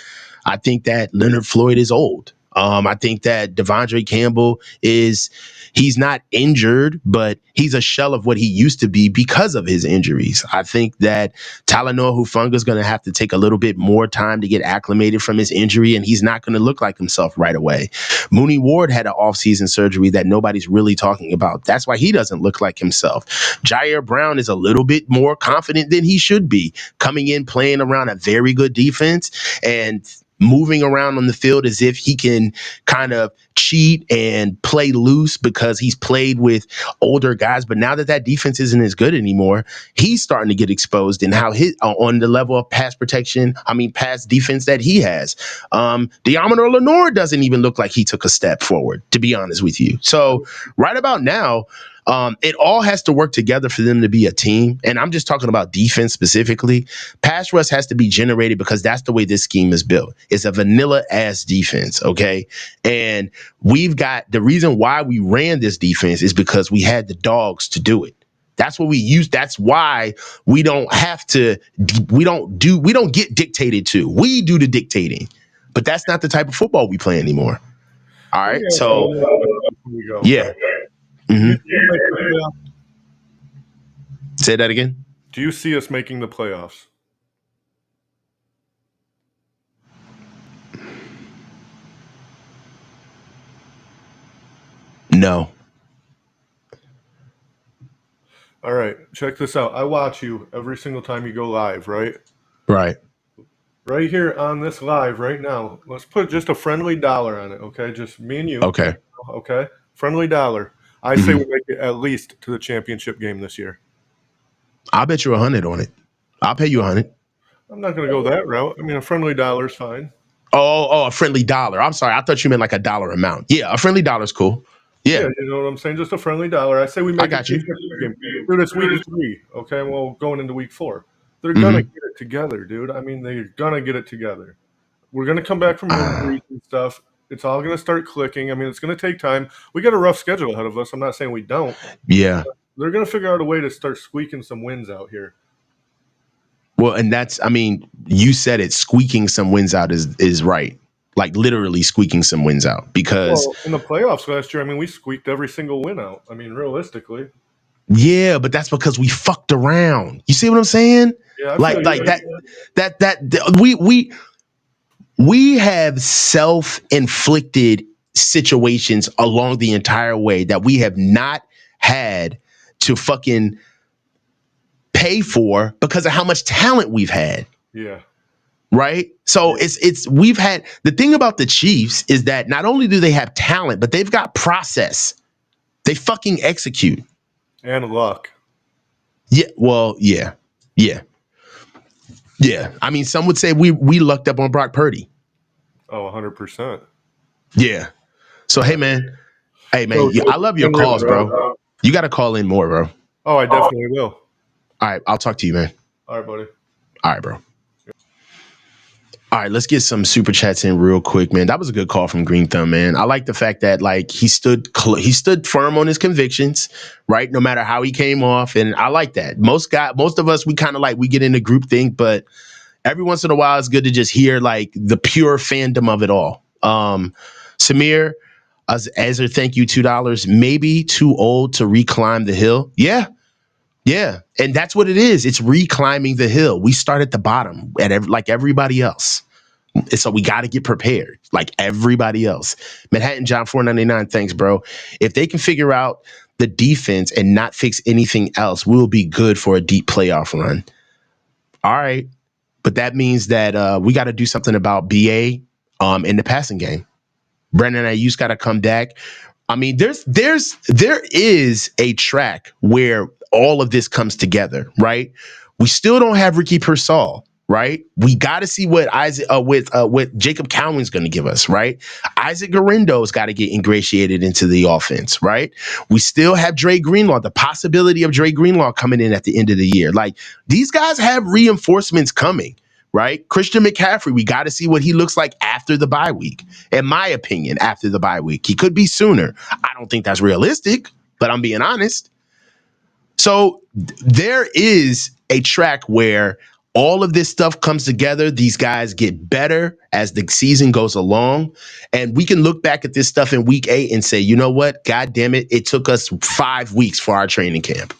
I think that Leonard Floyd is old. I think that Devondre Campbell he's not injured, but he's a shell of what he used to be because of his injuries. I think that Talanoa Hufanga is going to have to take a little bit more time to get acclimated from his injury, and he's not going to look like himself right away. Mooney Ward had an offseason surgery that nobody's really talking about. That's why he doesn't look like himself. Jair Brown is a little bit more confident than he should be, coming in, playing around a very good defense, and moving around on the field as if he can kind of cheat and play loose because he's played with older guys. But now that defense isn't as good anymore, he's starting to get exposed in how on the level of pass defense that he has. De'Amon Lenore doesn't even look like he took a step forward, to be honest with you. So right about now, it all has to work together for them to be a team. And I'm just talking about defense specifically. Pass rush has to be generated because that's the way this scheme is built. It's a vanilla-ass defense, okay? And we've got the reason why we ran this defense is because we had the dogs to do it. That's what we use. That's why we don't get dictated to. We do the dictating. But that's not the type of football we play anymore. All right. So we go. yeah. Do Mhm. you see us making the playoffs? Say that again. Do you see us making the playoffs? No. All right, check this out. I watch you every single time you go live, right? Right. Right here on this live right now. Let's put just a friendly dollar on it, okay? Just me and you. Okay. Okay? Friendly dollar. I say we make it at least to the championship game this year. I'll bet you 100 on it. I'll pay you 100. I'm not going to go that route. I mean, a friendly dollar is fine. Oh, a friendly dollar. I'm sorry. I thought you meant like a dollar amount. Yeah, a friendly dollar is cool. Yeah, you know what I'm saying? Just a friendly dollar. I say we make I got it to you. the championship game. Dude, it's week 3, okay? Well, going into week 4. They're going to get it together, dude. I mean, they're going to get it together. We're going to come back from injuries and stuff. It's all going to start clicking. I mean, it's going to take time. We got a rough schedule ahead of us. I'm not saying we don't. Yeah. They're going to figure out a way to start squeaking some wins out here. Well, and you said it, squeaking some wins out is right. Like literally squeaking some wins out because in the playoffs last year, I mean, we squeaked every single win out. I mean, realistically. Yeah, but that's because we fucked around. You see what I'm saying? Yeah, we have self-inflicted situations along the entire way that we have not had to fucking pay for because of how much talent we've had. Yeah. Right? So we've had, the thing about the Chiefs is that not only do they have talent, but they've got process. They fucking execute. And luck. Yeah. Well, yeah. Yeah. Yeah. I mean, some would say we lucked up on Brock Purdy. Oh, 100%. Yeah. So, hey, man. I love your calls, bro. You got to call in more, bro. Oh, I definitely will. All right. I'll talk to you, man. All right, buddy. All right, bro. All right, let's get some super chats in real quick, man. That was a good call from Green Thumb, man. I like the fact that like he stood firm on his convictions, right? No matter how he came off, and I like that. Most of us, we kind of like we get into groupthink, but every once in a while, it's good to just hear like the pure fandom of it all. Samir, Ezra, thank you, $2. Maybe too old to reclimb the hill. Yeah. Yeah, and that's what it is. It's reclimbing the hill. We start at the bottom like everybody else. And so we got to get prepared like everybody else. Manhattan John 499, thanks, bro. If they can figure out the defense and not fix anything else, we'll be good for a deep playoff run. All right, but that means that we got to do something about BA in the passing game. Brandon Ayuk's got to come back. I mean, there is a track where all of this comes together, right? We still don't have Ricky Pearsall, right? We got to see what what Jacob Cowan's going to give us, right? Isaac Guerindo's got to get ingratiated into the offense, right? We still have Dre Greenlaw, the possibility of Dre Greenlaw coming in at the end of the year. Like these guys have reinforcements coming. Right? Christian McCaffrey, we got to see what he looks like after the bye week. In my opinion, after the bye week. He could be sooner. I don't think that's realistic, but I'm being honest. So there is a track where all of this stuff comes together. These guys get better as the season goes along. And we can look back at this stuff in week 8 and say, you know what? God damn it. It took us 5 weeks for our training camp.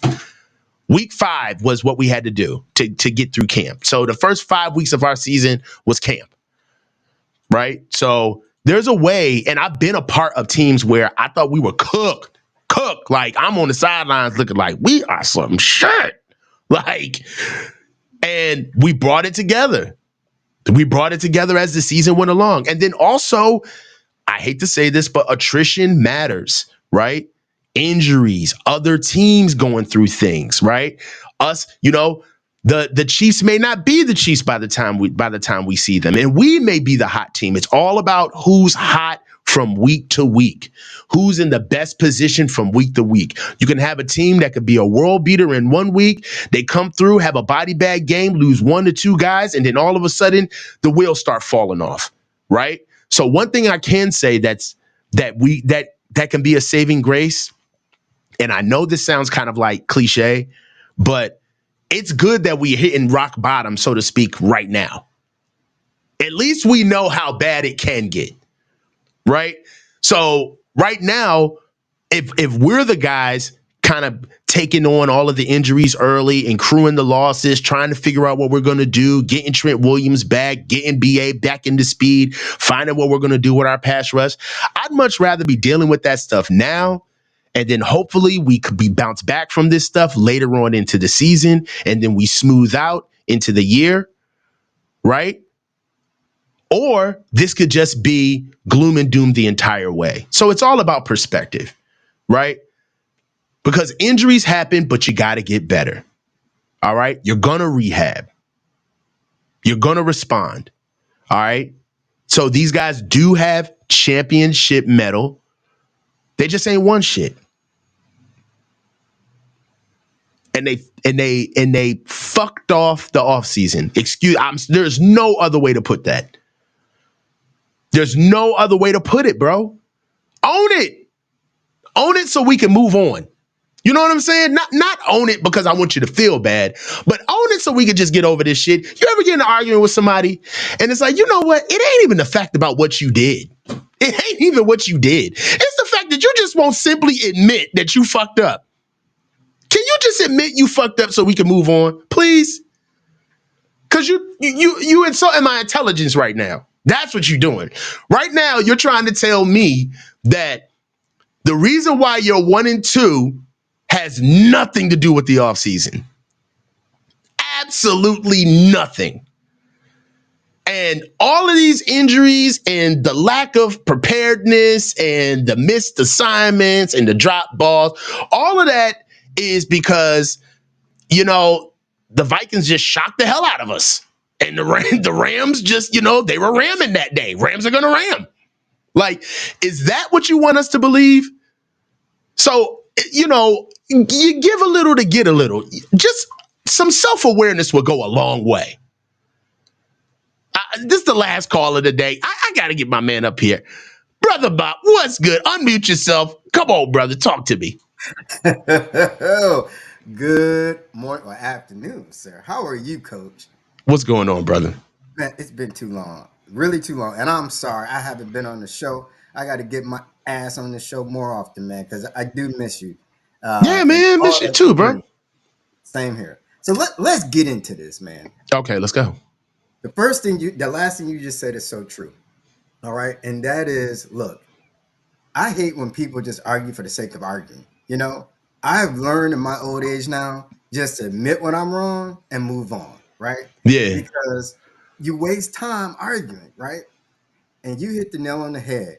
Week 5 was what we had to do to get through camp. So the first 5 weeks of our season was camp, right? So there's a way, and I've been a part of teams where I thought we were cooked. Like I'm on the sidelines looking like we are some shit. Like, and we brought it together. We brought it together as the season went along. And then also, I hate to say this, but attrition matters, right? Injuries, other teams going through things, right? Us, the Chiefs may not be the Chiefs by the time we see them, and we may be the hot team. It's all about who's hot from week to week, who's in the best position from week to week. You can have a team that could be a world beater in 1 week. They come through, have a body bag game, lose 1 to 2 guys, and then all of a sudden the wheels start falling off, right? So one thing I can say that can be a saving grace And I know this sounds kind of like cliche, but it's good that we're hitting rock bottom, so to speak, right now. At least we know how bad it can get, right? So right now, if we're the guys kind of taking on all of the injuries early and crewing the losses, trying to figure out what we're going to do, getting Trent Williams back, getting BA back into speed, finding what we're going to do with our pass rush, I'd much rather be dealing with that stuff now. And then hopefully we could be bounced back from this stuff later on into the season. And then we smooth out into the year, right? Or this could just be gloom and doom the entire way. So it's all about perspective, right? Because injuries happen, but you got to get better. All right? You're going to rehab. You're going to respond. All right? So these guys do have championship medal. They just ain't won shit. And they fucked off the offseason. There's no other way to put that. There's no other way to put it, bro. Own it. Own it so we can move on. You know what I'm saying? Not own it because I want you to feel bad, but own it so we can just get over this shit. You ever get in an argument with somebody and it's like, you know what? It ain't even the fact about what you did. It ain't even what you did. It's the fact that you just won't simply admit that you fucked up. Can you just admit you fucked up so we can move on, please? Because you insulting my intelligence right now. That's what you're doing. Right now, you're trying to tell me that the reason why you're 1-2 has nothing to do with the offseason. Absolutely nothing. And all of these injuries and the lack of preparedness and the missed assignments and the drop balls, all of that is because, the Vikings just shocked the hell out of us. And the Rams just, they were ramming that day. Rams are going to ram. Like, is that what you want us to believe? So, you give a little to get a little. Just some self-awareness will go a long way. This is the last call of the day. I got to get my man up here. Brother Bob, what's good? Unmute yourself. Come on, brother. Talk to me. Good morning or afternoon, sir. How are you, Coach? What's going on, brother? Man, it's been too long. Really too long. And I'm sorry I haven't been on the show. I got to get my ass on the show more often, man, because I do miss you. Yeah, man. Miss you too, bro. Same here. So let's get into this, man. Okay, let's go. The last thing you just said is so true. All right. And that is, look, I hate when people just argue for the sake of arguing. I've learned in my old age now just to admit when I'm wrong and move on, right? Yeah. Because you waste time arguing, right? And you hit the nail on the head.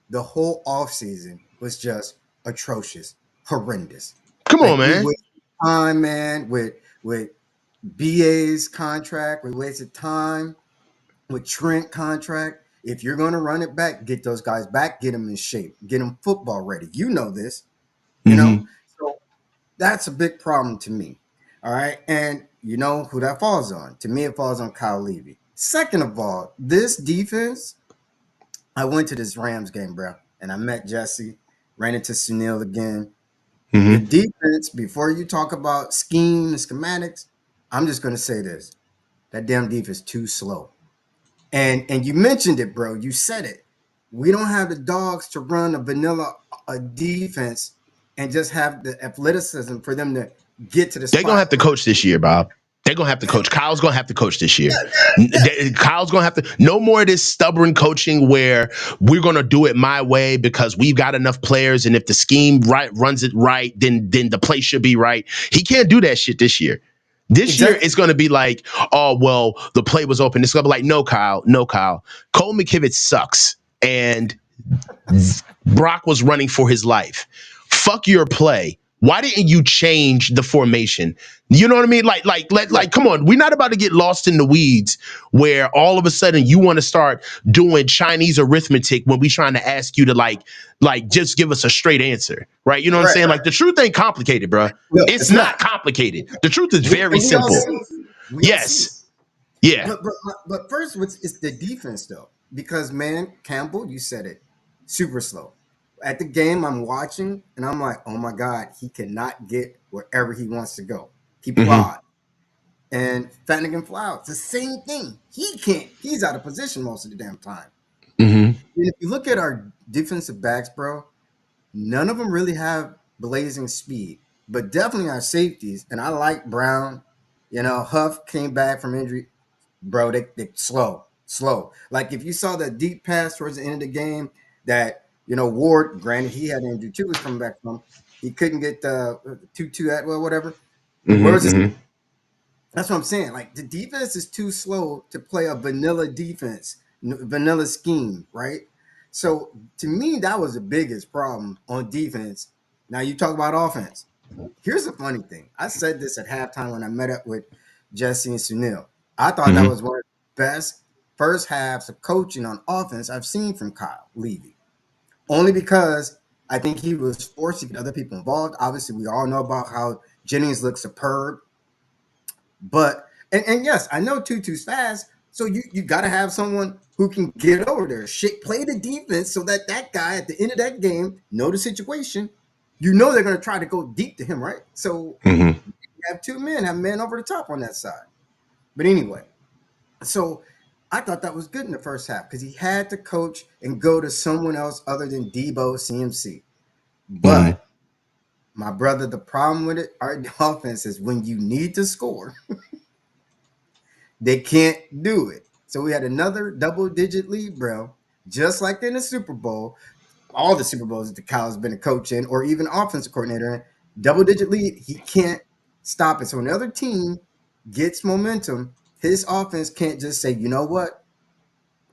The whole offseason was just atrocious, horrendous. Come on, man. We wasted time, man, with BA's contract. We wasted time with Trent contract. If you're going to run it back, get those guys back, get them in shape, get them football ready. You know this, know. So that's a big problem to me. All right. And you know who that falls on? To me, it falls on Kyle Levy. Second of all, this defense, I went to this Rams game, bro, and I met Jesse, ran into Sunil again. The defense, before you talk about scheme and schematics, I'm just going to say this. That damn defense is too slow. And you mentioned it, bro. You said it. We don't have the dogs to run a vanilla defense and just have the athleticism for them to get to the spot. They're going to have to coach this year, Bob. They're going to have to coach. Kyle's going to have to coach this year. Kyle's going to have to. No more of this stubborn coaching where we're going to do it my way because we've got enough players. And if the scheme runs it right, then the play should be right. He can't do that shit this year. This year, it's going to be like, oh, well, the play was open. It's going to be like, no, Kyle. Cole McKivitz sucks. And Brock was running for his life. Fuck your play. Why didn't you change the formation? You know what I mean? Like, come on. We're not about to get lost in the weeds where all of a sudden you want to start doing Chinese arithmetic when we trying to ask you to like just give us a straight answer, right? You know what I'm saying? Like the truth ain't complicated, bro. Look, it's not complicated. The truth is very simple. Yes. Yeah. But first, it's the defense though, because man, Campbell, you said it, super slow. At the game, I'm watching, and I'm like, oh my God, he cannot get wherever he wants to go. He plod. And Flanagan Fly, it's the same thing. He can't. He's out of position most of the damn time. And if you look at our defensive backs, bro, none of them really have blazing speed, but definitely our safeties. And I like Brown. Huff came back from injury. Bro, they slow. Like if you saw the deep pass towards the end of the game that, Ward, granted he had injury too, was coming back from. He couldn't get the 2-2 at, well, whatever. Where was this? That's what I'm saying. Like the defense is too slow to play a vanilla defense, vanilla scheme, right? So to me, that was the biggest problem on defense. Now you talk about offense. Here's the funny thing. I said this at halftime when I met up with Jesse and Sunil. I thought that was one of the best first halves of coaching on offense I've seen from Kyle Levy. Only because I think he was forced to get other people involved. Obviously, we all know about how Jennings looked superb. But and yes, I know Tutu's fast, so you got to have someone who can get over there, play the defense, so that guy at the end of that game know the situation. They're going to try to go deep to him, right? So you have two men, have men over the top on that side. But anyway, so I thought that was good in the first half because he had to coach and go to someone else other than Debo CMC. But my brother, the problem with it, our offense is when you need to score, they can't do it. So we had another double-digit lead, bro, just like in the Super Bowl. All the Super Bowls that Kyle's been a coach in, or even offensive coordinator in, double-digit lead, he can't stop it. So when the other team gets momentum, his offense can't just say, you know what,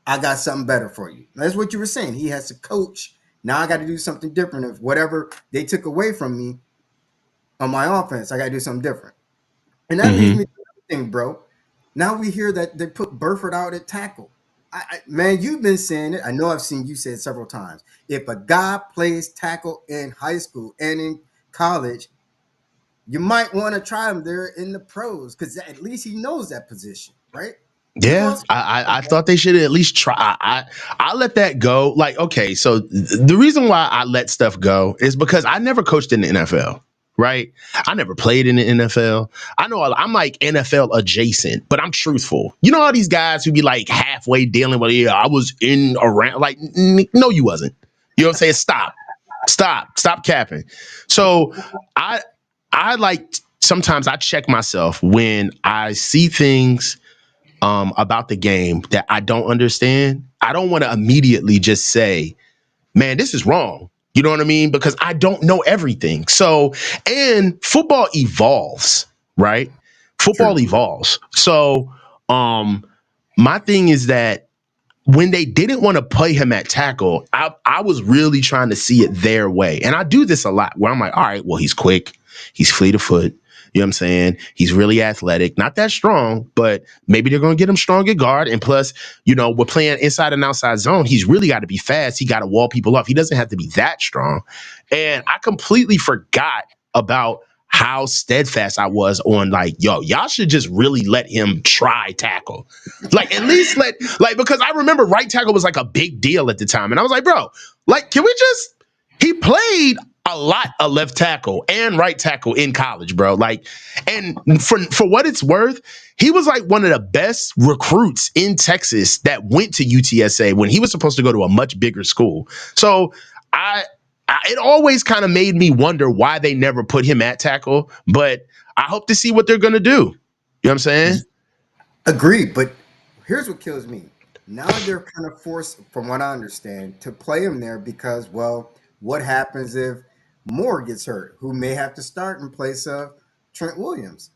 I got something better for you. That's what you were saying. He has to coach. Now I got to do something different. If whatever they took away from me on my offense, I got to do something different. And that leads me to another thing, bro. Now we hear that they put Burford out at tackle. Man, you've been saying it. I know I've seen you say it several times. If a guy plays tackle in high school and in college, you might want to try him there in the pros because at least he knows that position, right? Yeah, I thought they should at least try. I let that go. Like, okay, so the reason why I let stuff go is because I never coached in the NFL, right? I never played in the NFL. I know I'm like NFL adjacent, but I'm truthful. You know all these guys who be like halfway dealing with, yeah, I was in around. Like, no, you wasn't. You know what I'm saying? Stop capping. So I like sometimes I check myself when I see things about the game that I don't understand. I don't want to immediately just say, man, this is wrong. You know what I mean? Because I don't know everything. So, and football evolves, right? Football evolves. So, my thing is that when they didn't want to play him at tackle, I was really trying to see it their way. And I do this a lot where I'm like, all right, well, he's quick. He's fleet of foot. You know what I'm saying? He's really athletic, not that strong, but maybe they're going to get him strong at guard. And plus, we're playing inside and outside zone. He's really got to be fast. He got to wall people off. He doesn't have to be that strong. And I completely forgot about how steadfast I was on like, yo, y'all should just really let him try tackle. Like at least because I remember right tackle was like a big deal at the time. And I was like, bro, like, can we he played a lot of left tackle and right tackle in college, bro. Like, and for what it's worth, he was like one of the best recruits in Texas that went to UTSA when he was supposed to go to a much bigger school. So it always kind of made me wonder why they never put him at tackle, but I hope to see what they're going to do. You know what I'm saying? Agreed, but here's what kills me. Now they're kind of forced, from what I understand, to play him there because, well, what happens if Moore gets hurt, who may have to start in place of Trent Williams?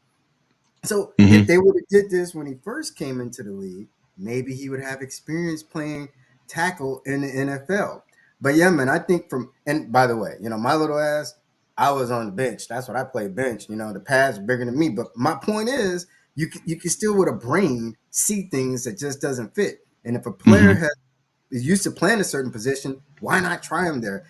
So if they would have did this when he first came into the league, maybe he would have experience playing tackle in the NFL. But yeah, man, I think and by the way, my little ass, I was on the bench. That's what I played bench. The pads are bigger than me. But my point is, you can still with a brain see things that just doesn't fit. And if a player is used to playing a certain position, why not try him there?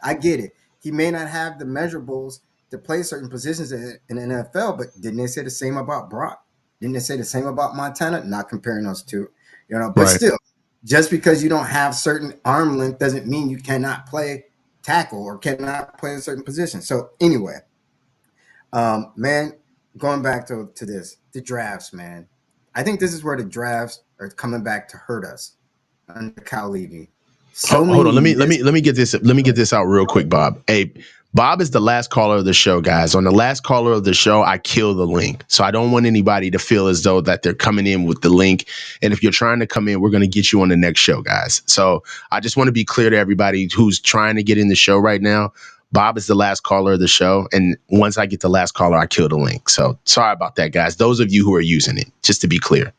I get it. He may not have the measurables to play certain positions in the NFL, but didn't they say the same about Brock? Didn't they say the same about Montana? Not comparing those two, but still, just because you don't have certain arm length doesn't mean you cannot play tackle or cannot play a certain position. So anyway, man, going back to this, the drafts, man. I think this is where the drafts are coming back to hurt us under Cal Levy. So Hold on. many Let me get this. Let me get this out real quick, Bob. Hey, Bob is the last caller of the show, guys. On the last caller of the show, I kill the link. So I don't want anybody to feel as though that they're coming in with the link. And if you're trying to come in, we're going to get you on the next show, guys. So I just want to be clear to everybody who's trying to get in the show right now. Bob is the last caller of the show. And once I get the last caller, I kill the link. So sorry about that, guys. Those of you who are using it, just to be clear.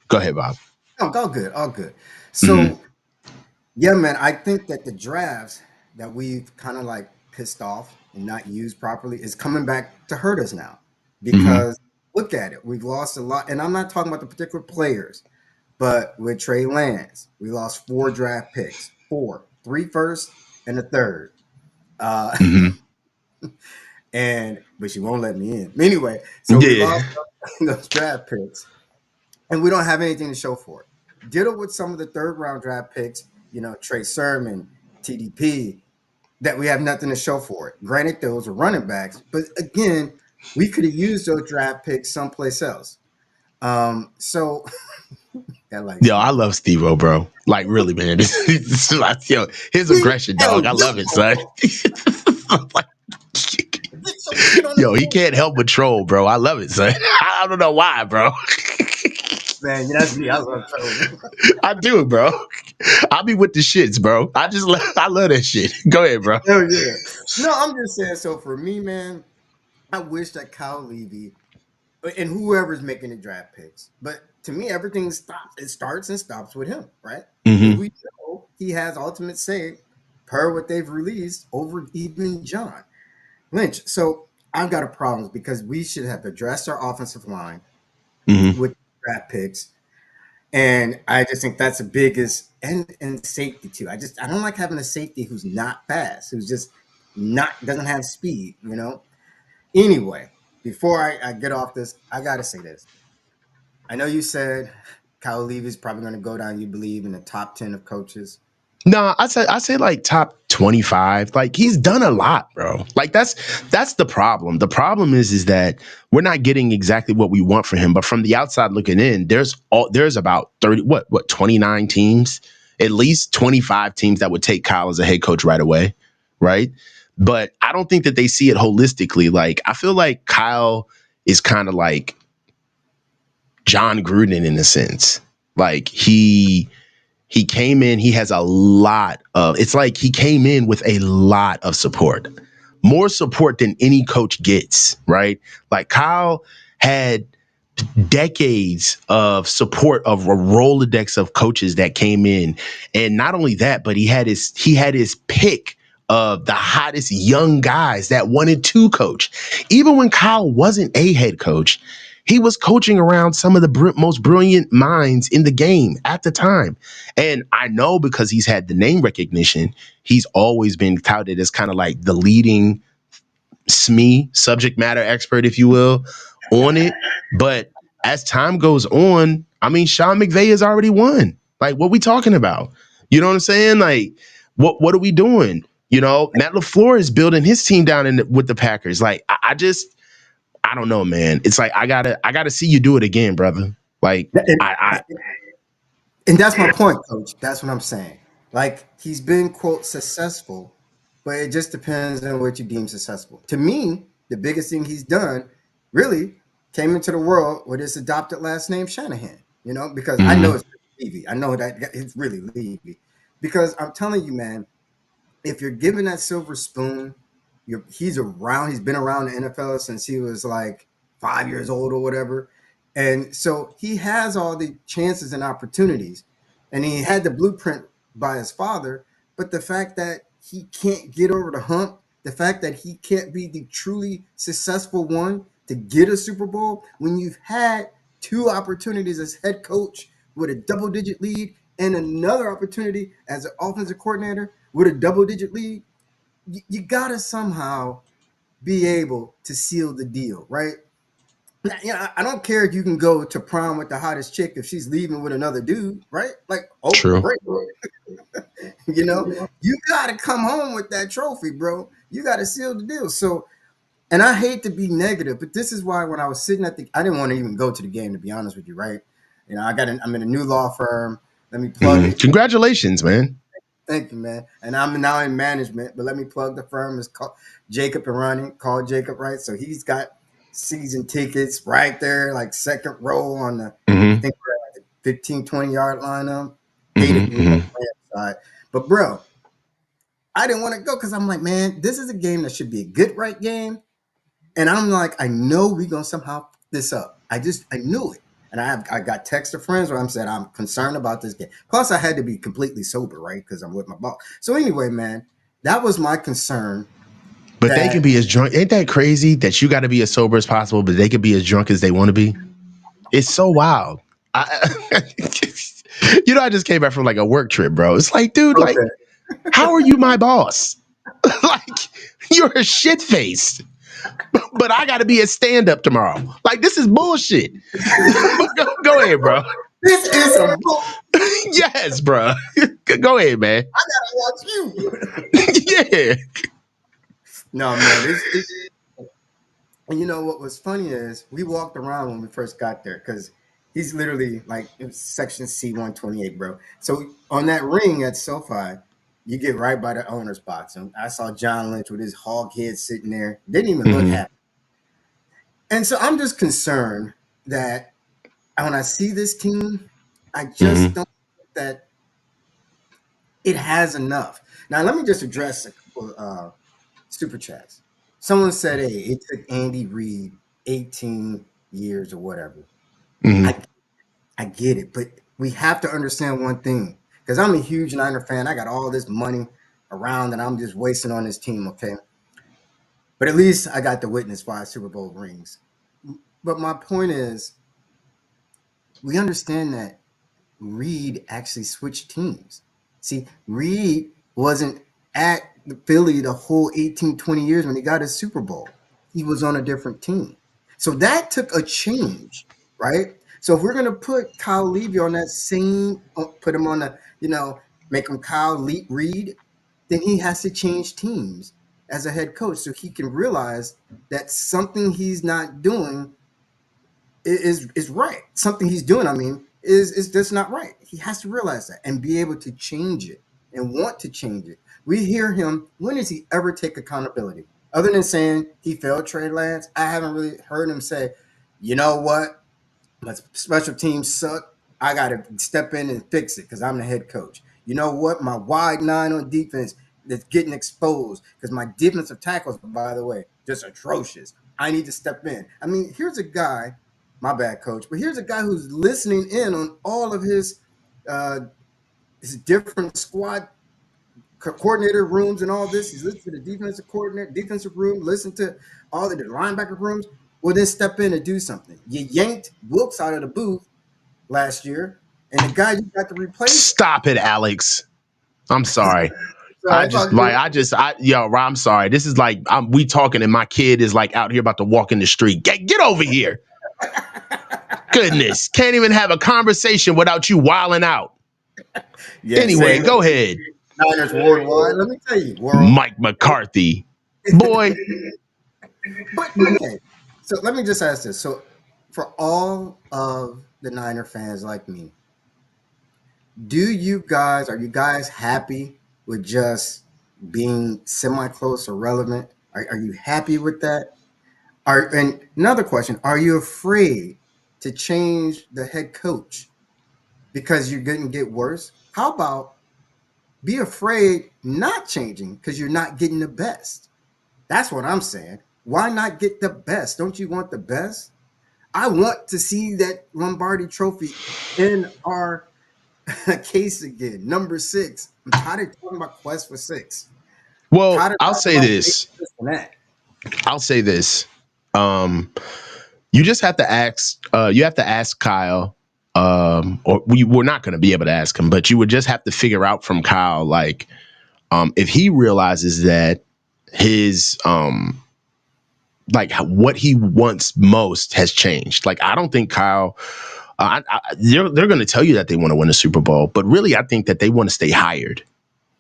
Go ahead, Bob. Oh, all good, all good. So, yeah, man, I think that the drafts that we've kind of like pissed off and not used properly is coming back to hurt us now. Because look at it, we've lost a lot, and I'm not talking about the particular players, but with Trey Lance, we lost 4 draft picks, 3 first and a third. But she won't let me in. Anyway, so we lost those draft picks, and we don't have anything to show for it. Ditto with some of the third round draft picks, Trey Sermon, TDP, that we have nothing to show for it. Granted, those are running backs, but again, we could have used those draft picks someplace else. So Yo, I love Steve-O, bro. Like, really, man. Yo, his aggression, dog. I love it, son. Yo, he can't help but troll, bro. I love it, son. I don't know why, bro. Man, that's me. I love trolling. I do it, bro. I'll be with the shits, bro. I love that shit. Go ahead, bro. Hell yeah. No, I'm just saying. So for me, man, I wish that Kyle Levy and whoever's making the draft picks, but to me, everything stops. It starts and stops with him, right? And we know he has ultimate say per what they've released over even John Lynch. So I've got a problem because we should have addressed our offensive line with draft picks. And I just think that's the biggest and safety too. I don't like having a safety who's not fast, who's just doesn't have speed, Anyway, before I get off this, I gotta say this. I know you said Kyle Levy is probably gonna go down, you believe, in the top 10 of coaches. No, I say like top 25. Like, he's done a lot, bro. Like, that's the problem. The problem is that we're not getting exactly what we want for him. But from the outside looking in, there's about 29 teams, at least 25 teams that would take Kyle as a head coach right away, right? But I don't think that they see it holistically. Like, I feel like Kyle is kind of like John Gruden in a sense. Like, he came in, he has a lot of, it's like he came in with a lot of support, more support than any coach gets, right? Like, Kyle had decades of support of a Rolodex of coaches that came in. And not only that, but he had his pick of the hottest young guys that wanted to coach. Even when Kyle wasn't a head coach, he was coaching around some of the most brilliant minds in the game at the time. And I know because he's had the name recognition, he's always been touted as kind of like the leading SME, subject matter expert, if you will, on it. But as time goes on, I mean, Sean McVay has already won. Like, what we talking about? You know what I'm saying? Like, what are we doing? Matt LaFleur is building his team down with the Packers. Like, I don't know, man. It's like, I gotta see you do it again, brother. Like, and that's my point, Coach. That's what I'm saying. Like, he's been, quote, successful, but it just depends on what you deem successful. To me, the biggest thing he's done really came into the world with his adopted last name, Shanahan, because I know it's Levy. I know that it's really Levy. Because I'm telling you, man, if you're given that silver spoon, he's around. He's been around the NFL since he was like 5 years old or whatever. And so he has all the chances and opportunities. And he had the blueprint by his father. But the fact that he can't get over the hump, the fact that he can't be the truly successful one to get a Super Bowl when you've had 2 opportunities as head coach with a double-digit lead and another opportunity as an offensive coordinator with a double-digit lead, you got to somehow be able to seal the deal, right? I don't care if you can go to prom with the hottest chick if she's leaving with another dude, right? Like, oh, True. great. You got to come home with that trophy, bro. You got to seal the deal. So, and I hate to be negative, but this is why when I was sitting I didn't want to even go to the game, to be honest with you, right? I'm in a new law firm. Let me plug it. Congratulations, man. Thank you, man. And I'm now in management, but let me plug the firm. It's called Jacob and Ronnie. Call Jacob, right? So he's got season tickets right there, like second row on the, I think we're at the 15, 20-yard line up. Side. But bro, I didn't want to go because I'm like, man, this is a game that should be a good right game. And I'm like, I know we're gonna somehow f this up. I knew it. And I got text to friends where I'm saying I'm concerned about this game. Plus, I had to be completely sober, right? Because I'm with my boss. So anyway, man, that was my concern. But they can be as drunk. Ain't that crazy that you got to be as sober as possible, but they can be as drunk as they want to be? It's so wild. I just came back from like a work trip, bro. It's like, dude, like, how are you my boss? Like, you're a shit faced. But I got to be a stand up tomorrow. Like, this is bullshit. Go ahead, bro. This is a bull. Yes, bro. Go ahead, man. I gotta watch you. Yeah. No, man. And you know what was funny is we walked around when we first got there because he's literally like in section C128, bro. So on that ring at SoFi, you get right by the owner's box. And I saw John Lynch with his hog head sitting there. Didn't even look happy. And so I'm just concerned that when I see this team, I just don't think that it has enough. Now, let me just address a couple super chats. Someone said, hey, it took Andy Reid 18 years or whatever. I get it, but we have to understand one thing because I'm a huge Niner fan. I got all this money around and I'm just wasting on this team, okay? But at least I got to witness 5 Super Bowl rings. But my point is, we understand that Reid actually switched teams. See, Reid wasn't at Philly the whole 18, 20 years when he got his Super Bowl. He was on a different team. So that took a change, right? So if we're going to put Kyle Levy on that same, put him on the, make him Kyle Reid, then he has to change teams as a head coach so he can realize that something he's not doing is right. Something he's doing, is just not right. He has to realize that and be able to change it and want to change it. We hear him. When does he ever take accountability? Other than saying he failed Trey Lance, I haven't really heard him say, you know what? My special teams suck. I got to step in and fix it because I'm the head coach. You know what? My wide 9 on defense that's getting exposed because my defensive tackles, by the way, just atrocious. I need to step in. Here's a guy, my bad, coach, but here's a guy who's listening in on all of his different squad coordinator rooms and all this. He's listening to the defensive coordinator, defensive room, listen to all of the linebacker rooms. Well, then step in and do something. You yanked Wilkes out of the booth last year, and the guy you got to replace. Stop it, Alex. I'm sorry. I'm sorry. This is like we talking, and my kid is like out here about to walk in the street. Get over here. Goodness, can't even have a conversation without you wilding out. Yeah, anyway, go ahead. Niners worldwide. Let me tell you, Mike McCarthy, boy. But okay, so let me just ask this. So, for all of the Niner fans like me, are you guys happy with just being semi-close or relevant? Are you happy with that? And another question, are you afraid to change the head coach because you're going to get worse? How about be afraid not changing because you're not getting the best? That's what I'm saying. Why not get the best? Don't you want the best? I want to see that Lombardi trophy in our case again. Number 6. I'm tired of talking about quest for 6. Well, I'll say this. You just have to ask. You have to ask Kyle. Or we were not going to be able to ask him, but you would just have to figure out from Kyle, like, if he realizes that his what he wants most has changed. Like, I don't think Kyle. They're going to tell you that they want to win a Super Bowl, but really, I think that they want to stay hired.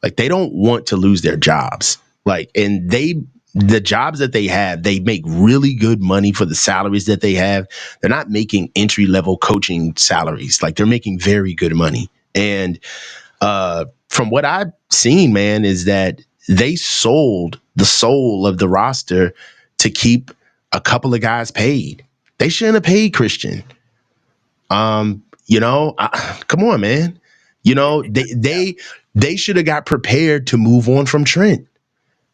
Like, they don't want to lose their jobs. Like, and the jobs that they have, they make really good money for the salaries that they have. They're not making entry level coaching salaries. Like, they're making very good money. And from what I've seen, man, is that they sold the soul of the roster to keep a couple of guys paid. They shouldn't have paid Christian. Come on, man. They should have got prepared to move on from Trent,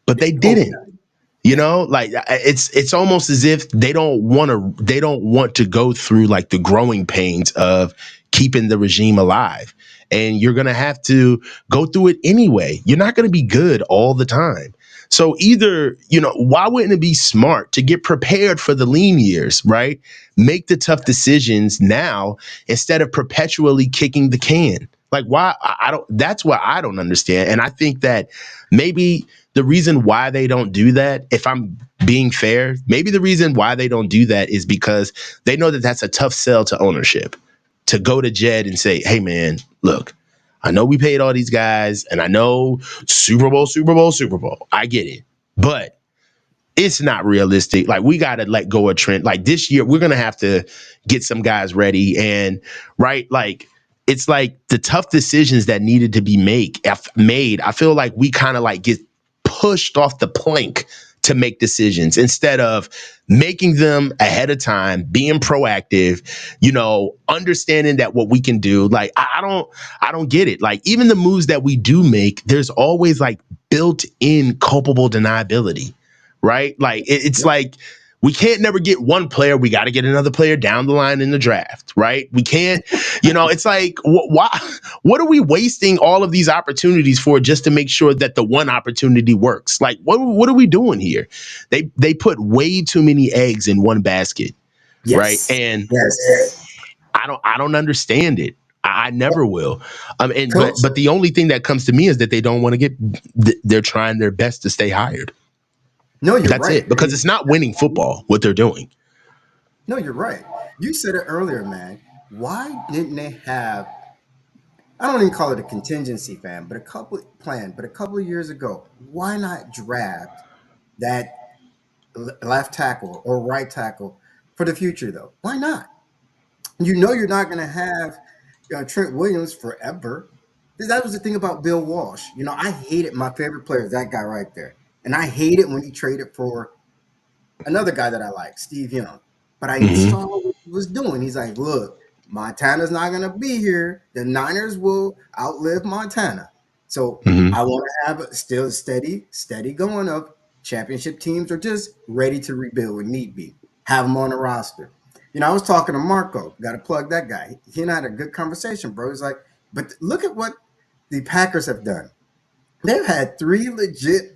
but they didn't. It's almost as if they don't want to go through like the growing pains of keeping the regime alive. And you're going to have to go through it anyway. You're not going to be good all the time. So either, why wouldn't it be smart to get prepared for the lean years, right? Make the tough decisions now instead of perpetually kicking the can. Like, why? That's what I don't understand. And I think that maybe the reason why they don't do that, if I'm being fair, maybe the reason why they don't do that is because they know that that's a tough sell to ownership, to go to Jed and say, hey, man, look, I know we paid all these guys and I know Super Bowl. I get it. But it's not realistic. Like, we got to let go of Trent. Like, this year, we're going to have to get some guys ready. And, right, like, it's like the tough decisions that needed to be made. I feel like we kind of like get pushed off the plank to make decisions instead of making them ahead of time, being proactive, understanding that what we can do. Like, I don't get it. Like, even the moves that we do make, there's always like built-in culpable deniability, right? Like, it's like, we can't never get one player. We got to get another player down the line in the draft, right? We can't, it's like, why? What are we wasting all of these opportunities for just to make sure that the one opportunity works? Like, what are we doing here? They put way too many eggs in one basket, right? And I don't understand it. I never will. But the only thing that comes to me is that they don't want to they're trying their best to stay hired. No, you're right. That's it, because it's not winning football, what they're doing. No, you're right. You said it earlier, man. Why didn't they have, I don't even call it a contingency plan, but a couple of years ago, why not draft that left tackle or right tackle for the future, though? Why not? You're not going to have Trent Williams forever. That was the thing about Bill Walsh. I hated, my favorite player is that guy right there. And I hated when he traded for another guy that I like, Steve Young. But I saw what he was doing. He's like, look, Montana's not going to be here. The Niners will outlive Montana. So I want to have still steady going up. Championship teams are just ready to rebuild when need be. Have them on the roster. I was talking to Marco. Got to plug that guy. He and I had a good conversation, bro. He's like, but look at what the Packers have done. They've had three legit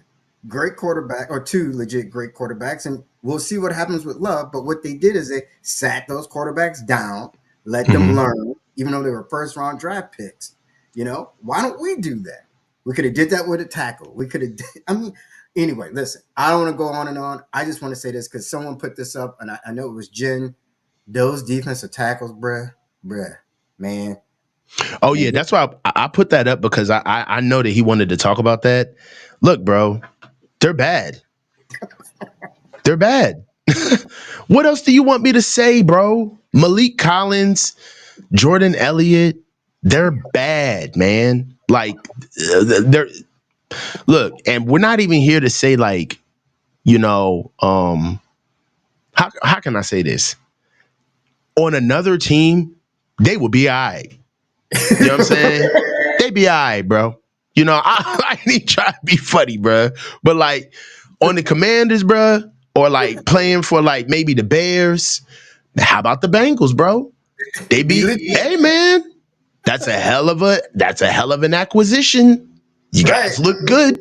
great quarterback or two legit great quarterbacks, and we'll see what happens with Love. But what they did is they sat those quarterbacks down, let them learn, even though they were first round draft picks. Why don't we do that? We could have did that with a tackle. We could have. Anyway, listen, I don't want to go on and on. I just want to say this because someone put this up, and I know it was Jen. Those defensive tackles, bruh, man. Oh yeah, that's why I put that up, because I know that he wanted to talk about that. Look, bro. They're bad. They're bad. What else do you want me to say, bro? Malik Collins, Jordan Elliott, they're bad, man. Like, look, and we're not even here to say, like, how can I say this? On another team, they would be all right. You know what I'm saying? They'd be all right, bro. I ain't trying to be funny, bro. But like on the Commanders, bro, or like playing for like maybe the Bears. How about the Bengals, bro? They be, hey man, that's a hell of an acquisition. You guys look good.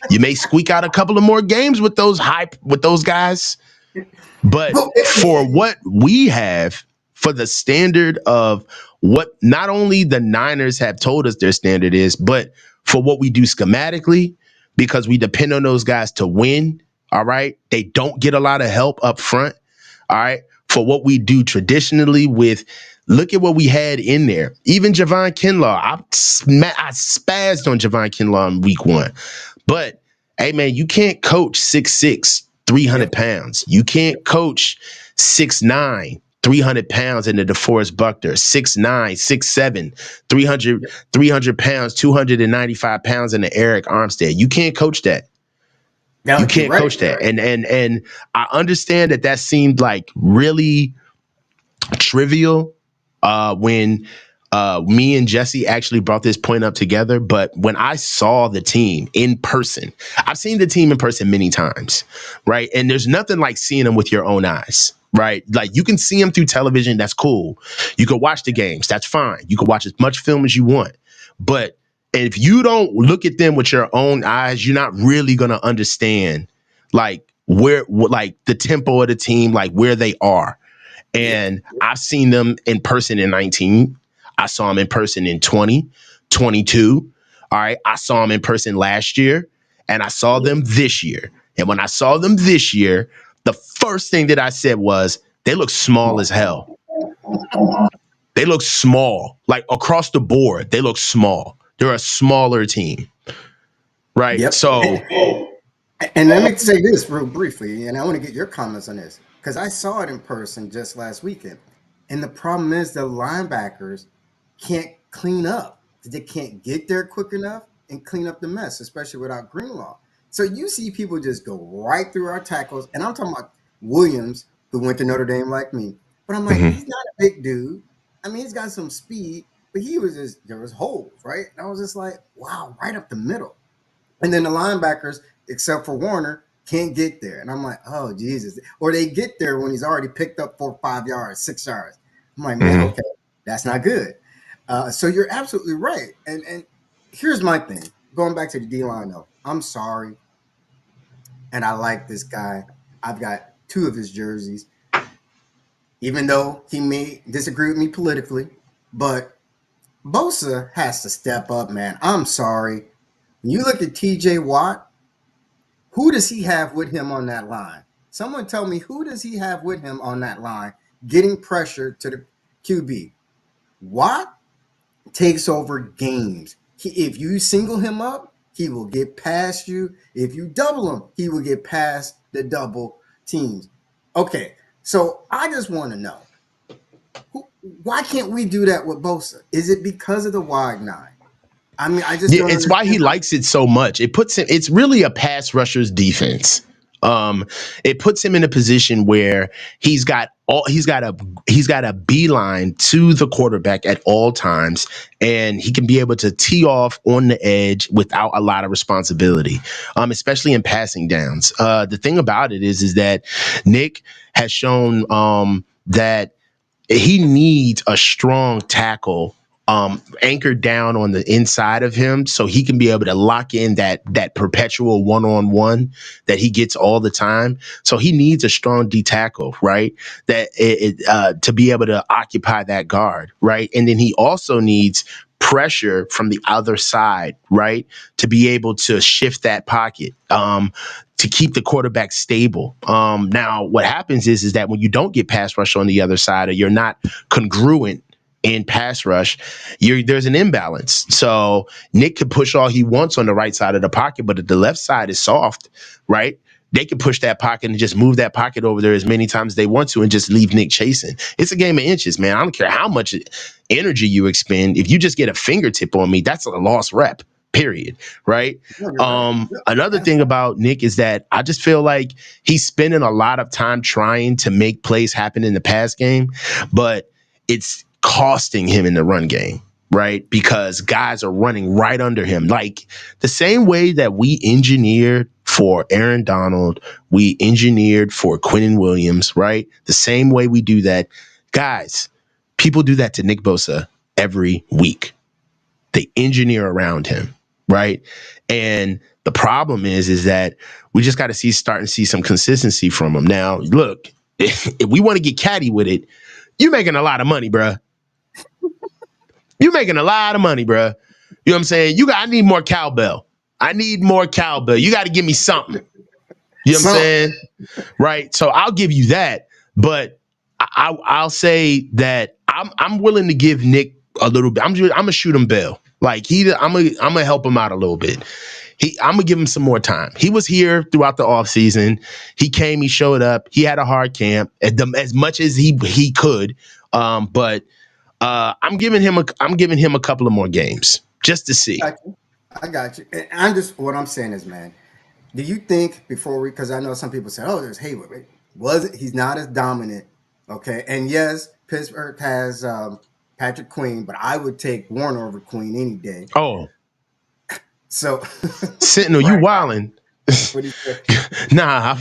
You may squeak out a couple of more games with those guys. But for what we have, for the standard of what not only the Niners have told us their standard is, but for what we do schematically, because we depend on those guys to win, All right. They don't get a lot of help up front. All right. For what we do traditionally with, look at what we had in there. Even Javon Kinlaw. I spazzed on Javon Kinlaw in week 1. But hey man, you can't coach 6'6", 300 pounds. You can't coach 6'9", 300 pounds into DeForest Buckner, 6'9", 6'7", 300 pounds, 295 pounds into Eric Armstead. You can't coach that. No, You you're can't right. coach that. And I understand that seemed like really trivial when me and Jesse actually brought this point up together. But when I saw the team in person, I've seen the team in person many times, right? And there's nothing like seeing them with your own eyes, right? Like you can see them through television. That's cool. You can watch the games. That's fine. You can watch as much film as you want. But if you don't look at them with your own eyes, you're not really going to understand like like the tempo of the team, like where they are. And I've seen them in person in 19. I saw them in person in 20, 22. All right. I saw them in person last year and I saw them this year. And when I saw them this year, the first thing that I said was, they look small as hell. They look small, like across the board. They look small. They're a smaller team. Right. Yep. So, And let me say this real briefly, and I want to get your comments on this because I saw it in person just last weekend. And the problem is the linebackers can't clean up. They can't get there quick enough and clean up the mess, especially without Greenlaw. So you see people just go right through our tackles. And I'm talking about Williams, who went to Notre Dame like me. But I'm like, he's not a big dude. I mean, he's got some speed, but there was holes, right? And I was just like, wow, right up the middle. And then the linebackers, except for Warner, can't get there. And I'm like, oh, Jesus. Or they get there when he's already picked up 4, 5 yards, 6 yards. I'm like, man, okay, that's not good. So you're absolutely right. And here's my thing. Going back to the D-line, though. I'm sorry. And I like this guy. I've got 2 of his jerseys. Even though he may disagree with me politically. But Bosa has to step up, man. I'm sorry. When you look at TJ Watt, who does he have with him on that line? Someone tell me, who does he have with him on that line getting pressure to the QB? Watt takes over games. If you single him up, he will get past you. If you double him, he will get past the double teams. Okay, so I just want to know, why can't we do that with Bosa? Is it because of the wide nine? I mean, I just don't it's why he understand. likes it so much. It puts him, it's really a pass rusher's defense. It puts him in a position where he's got a beeline to the quarterback at all times, and he can be able to tee off on the edge without a lot of responsibility, especially in passing downs. The thing about it is that Nick has shown that he needs a strong tackle anchored down on the inside of him so he can be able to lock in that perpetual one-on-one that he gets all the time. So he needs a strong D tackle, right? To be able to occupy that guard, right? And then he also needs pressure from the other side, right? To be able to shift that pocket, to keep the quarterback stable. Now, what happens is that when you don't get pass rush on the other side, or you're not congruent in pass rush, there's an imbalance. So Nick can push all he wants on the right side of the pocket, but if the left side is soft, right? They can push that pocket and just move that pocket over there as many times as they want to and just leave Nick chasing. It's a game of inches, man. I don't care how much energy you expend. If you just get a fingertip on me, that's a lost rep, period. Right? Another thing about Nick is that I just feel like he's spending a lot of time trying to make plays happen in the pass game, but it's costing him in the run game. Right? Because guys are running right under him. Like the same way that we engineered for Aaron Donald, we engineered for Quinnen Williams, right? The same way we do that. Guys, people do that to Nick Bosa every week. They engineer around him, right? And the problem is that we just got to starting to see some consistency from him. Now, look, if we want to get catty with it, you're making a lot of money, bruh. You're making a lot of money, bruh. You know what I'm saying? I need more cowbell. I need more cowbell. You got to give me something. You know what I'm saying? Right. So I'll give you that. But I'll say that I'm willing to give Nick a little bit. I'm gonna shoot him bail. Like I'm gonna help him out a little bit. I'm gonna give him some more time. He was here throughout the offseason. He came, he showed up, he had a hard camp as much as he could. But I'm giving him a couple of more games just to see. I got you. And I'm just what I'm saying is, man, do you think because I know some people say, oh, there's Hayward. He's not as dominant. Okay. And yes, Pittsburgh has Patrick Queen, but I would take Warner over Queen any day. Oh. So Sentinel, you wildin'. What do you say? Nah,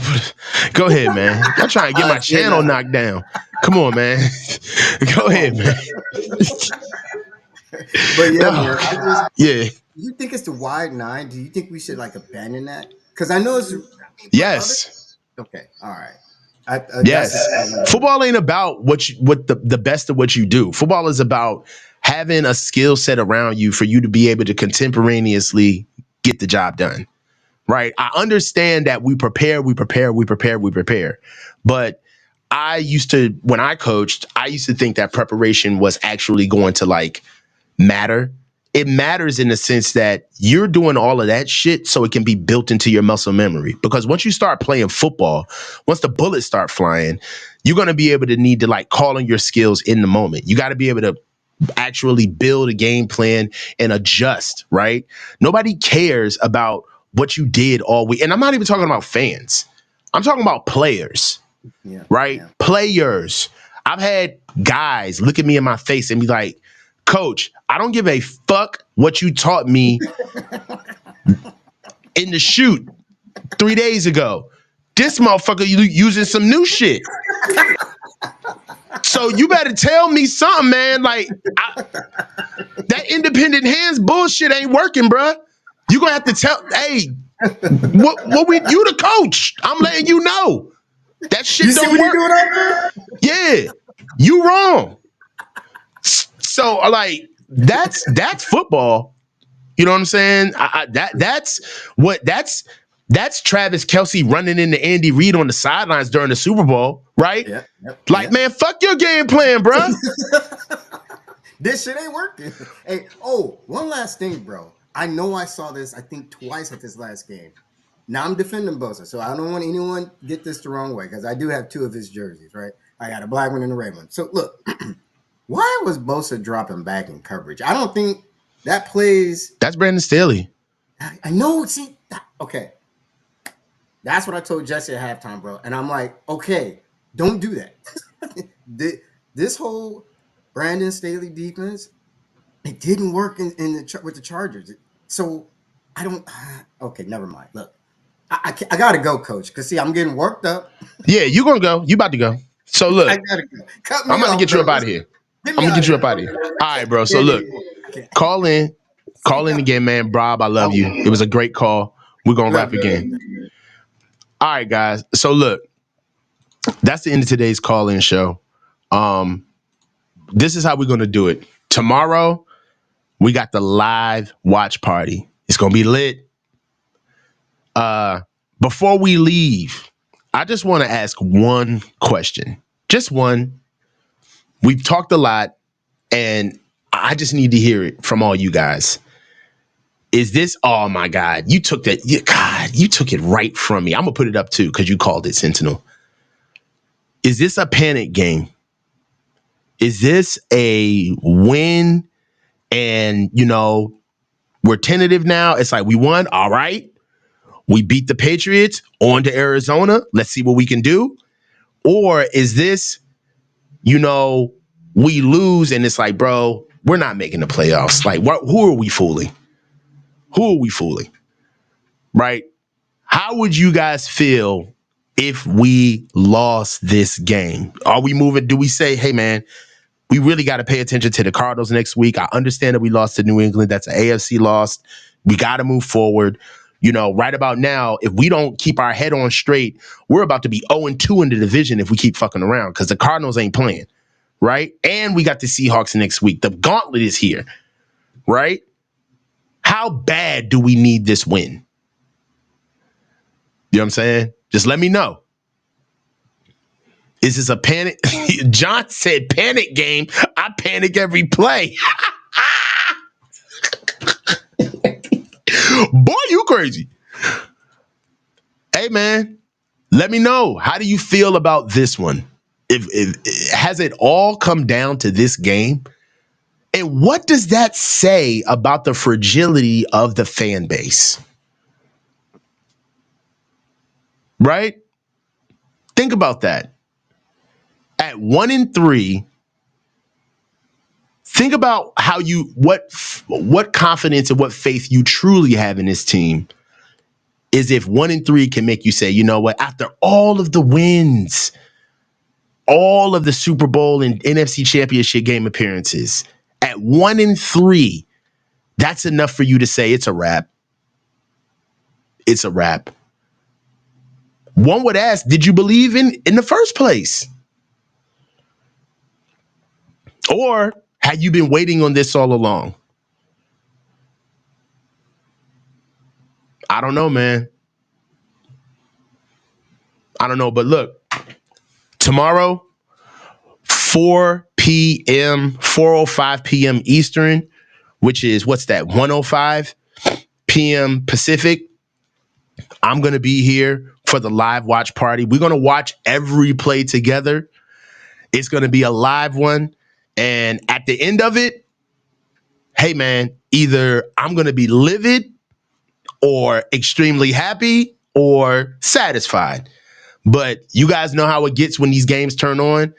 go ahead, man. I'm trying to get my channel knocked down. Come on, man. Go ahead, man. But yeah, man, yeah. Do you think it's the wide 9? Do you think we should abandon that? Because I know it's yes. Okay, all right. Yes. Football ain't about what the best of what you do. Football is about having a skill set around you for you to be able to contemporaneously get the job done. Right. I understand that we prepare. But when I coached, I used to think that preparation was actually going to matter. It matters in the sense that you're doing all of that shit so it can be built into your muscle memory. Because once you start playing football, once the bullets start flying, you're going to be able to need to call on your skills in the moment. You got to be able to actually build a game plan and adjust, right? Nobody cares about what you did all week. And I'm not even talking about fans. I'm talking about players, right? Yeah. Players. I've had guys look at me in my face and be like, Coach, I don't give a fuck what you taught me in the shoot 3 days ago. This motherfucker using some new shit. So you better tell me something, man. That independent hands bullshit ain't working, bruh. You gonna have to tell, hey, you the coach. I'm letting you know. That shit don't work. Yeah, you wrong. So that's football. You know what I'm saying? That's Travis Kelce running into Andy Reid on the sidelines during the Super Bowl, right? Man, fuck your game plan, bro. This shit ain't working. Hey, one last thing, bro. I know I saw this, I think twice at this last game. Now I'm defending Bosa, so I don't want anyone to get this the wrong way because I do have 2 of his jerseys, right? I got a black one and a red one. So look, why was Bosa dropping back in coverage? I don't think that plays. That's Brandon Staley. I know. See, okay. That's what I told Jesse at halftime, bro. And I'm like, okay, don't do that. This whole Brandon Staley defense, it didn't work with the Chargers. So I don't. Okay, never mind. Look, I gotta go, Coach. Because see, I'm getting worked up. Yeah, you gonna go. You about to go. So look, I gotta go. I'm about to get you up out of here. I'm gonna get you up out of here. All right, bro. So look, call in again, man. Rob, I love you. It was a great call. We're gonna wrap again. All right, guys. So look, that's the end of today's call-in show. This is how we're gonna do it. Tomorrow, we got the live watch party. It's gonna be lit. Before we leave, I just want to ask one question. Just one. We've talked a lot, and I just need to hear it from all you guys. Is this, oh my God, you took that, you took it right from me. I'm going to put it up too because you called it, Sentinel. Is this a panic game? Is this a win? And, we're tentative now. It's like we won. All right. We beat the Patriots on to Arizona. Let's see what we can do. Or is this, we lose and it's like, bro, we're not making the playoffs. Like, who are we fooling? Who are we fooling? Right? How would you guys feel if we lost this game? Are we moving? Do we say, hey, man, we really got to pay attention to the Cardinals next week? I understand that we lost to New England. That's an AFC loss. We got to move forward. Right about now, if we don't keep our head on straight, we're about to be 0-2 in the division if we keep fucking around because the Cardinals ain't playing. Right? And we got the Seahawks next week. The gauntlet is here. Right? How bad do we need this win? You know what I'm saying? Just let me know. Is this a panic? John said panic game. I panic every play. Boy, you crazy. Hey, man, let me know. How do you feel about this one? If has it all come down to this game? And what does that say about the fragility of the fan base? Right? Think about that. At 1-3, think about how what confidence and what faith you truly have in this team is if 1-3 can make you say, you know what, after all of the wins, all of the Super Bowl and NFC Championship game appearances, at 1-3, that's enough for you to say it's a wrap. It's a wrap. One would ask, did you believe in the first place? Or had you been waiting on this all along? I don't know, man. I don't know, but look, tomorrow, 4 p.m., 4:05 p.m. Eastern, which is, what's that, 1:05 p.m. Pacific, I'm going to be here for the live watch party. We're going to watch every play together. It's going to be a live one. And at the end of it, hey, man, either I'm going to be livid or extremely happy or satisfied. But you guys know how it gets when these games turn on.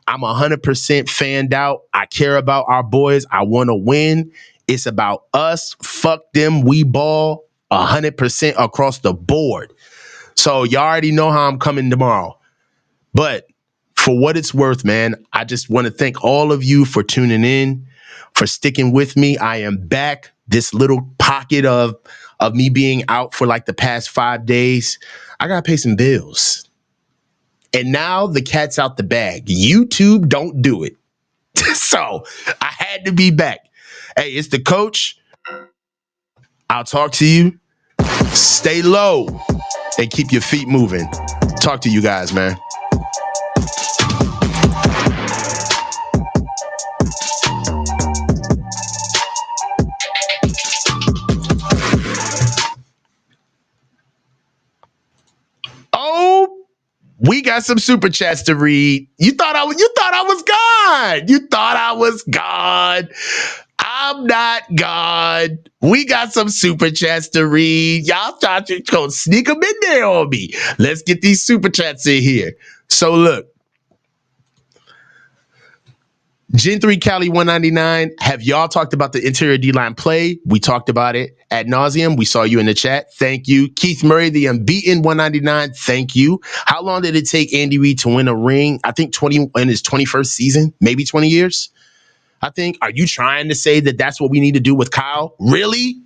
I'm 100% fanned out. I care about our boys. I want to win. It's about us. Fuck them. We ball 100% across the board. So you already know how I'm coming tomorrow. But for what it's worth, man, I just want to thank all of you for tuning in, for sticking with me. I am back. This little pocket of me being out for like the past 5 days, I got to pay some bills. And now the cat's out the bag. YouTube don't do it. So I had to be back. Hey, it's the coach. I'll talk to you. Stay low and keep your feet moving. Talk to you guys, man. Oh, we got some super chats to read. You thought I was gone. You thought I was gone. I'm not gone. We got some super chats to read. Y'all trying to go sneak them in there on me. Let's get these super chats in here. So look, Gen 3 Cali 199, have y'all talked about the interior D-line play? We talked about it ad nauseum. We saw you in the chat. Thank you. Keith Murray, the unbeaten 199, thank you. How long did it take Andy Reid to win a ring? I think 20 in his 21st season, maybe 20 years. I think. Are you trying to say that that's what we need to do with Kyle? Really?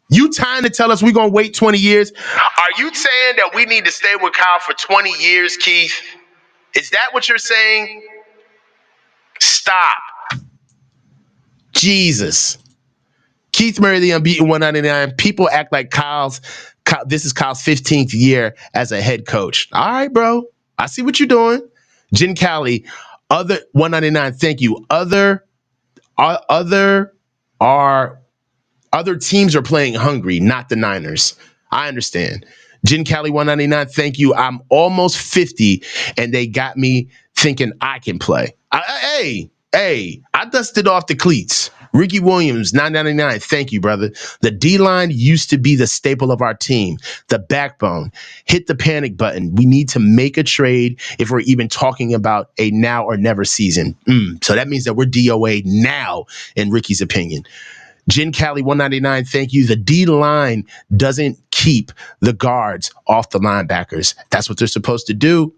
You trying to tell us we're going to wait 20 years? Are you saying that we need to stay with Kyle for 20 years, Keith? Is that what you're saying? Stop. Jesus. Keith Murray, the unbeaten 199. People act like this is Kyle's 15th year as a head coach. All right, bro. I see what you're doing. Jen Cali, other 199. Thank you. Other teams are playing hungry, not the Niners. I understand. Jen Cali 199. Thank you. I'm almost 50, and they got me thinking I can play. Hey, I dusted off the cleats. Ricky Williams, 999. Thank you, brother. The D-line used to be the staple of our team, the backbone. Hit the panic button. We need to make a trade if we're even talking about a now or never season. So that means that we're DOA now, in Ricky's opinion. Jen Cali 199, thank you. The D-line doesn't keep the guards off the linebackers. That's what they're supposed to do.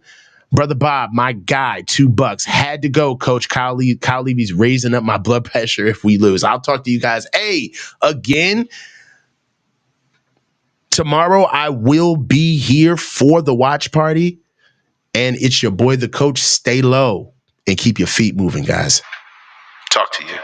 Brother Bob, my guy, $2. Had to go, Coach. Kyle Levy's raising up my blood pressure if we lose. I'll talk to you guys. Hey, again, tomorrow I will be here for the watch party. And it's your boy, the coach. Stay low and keep your feet moving, guys. Talk to you.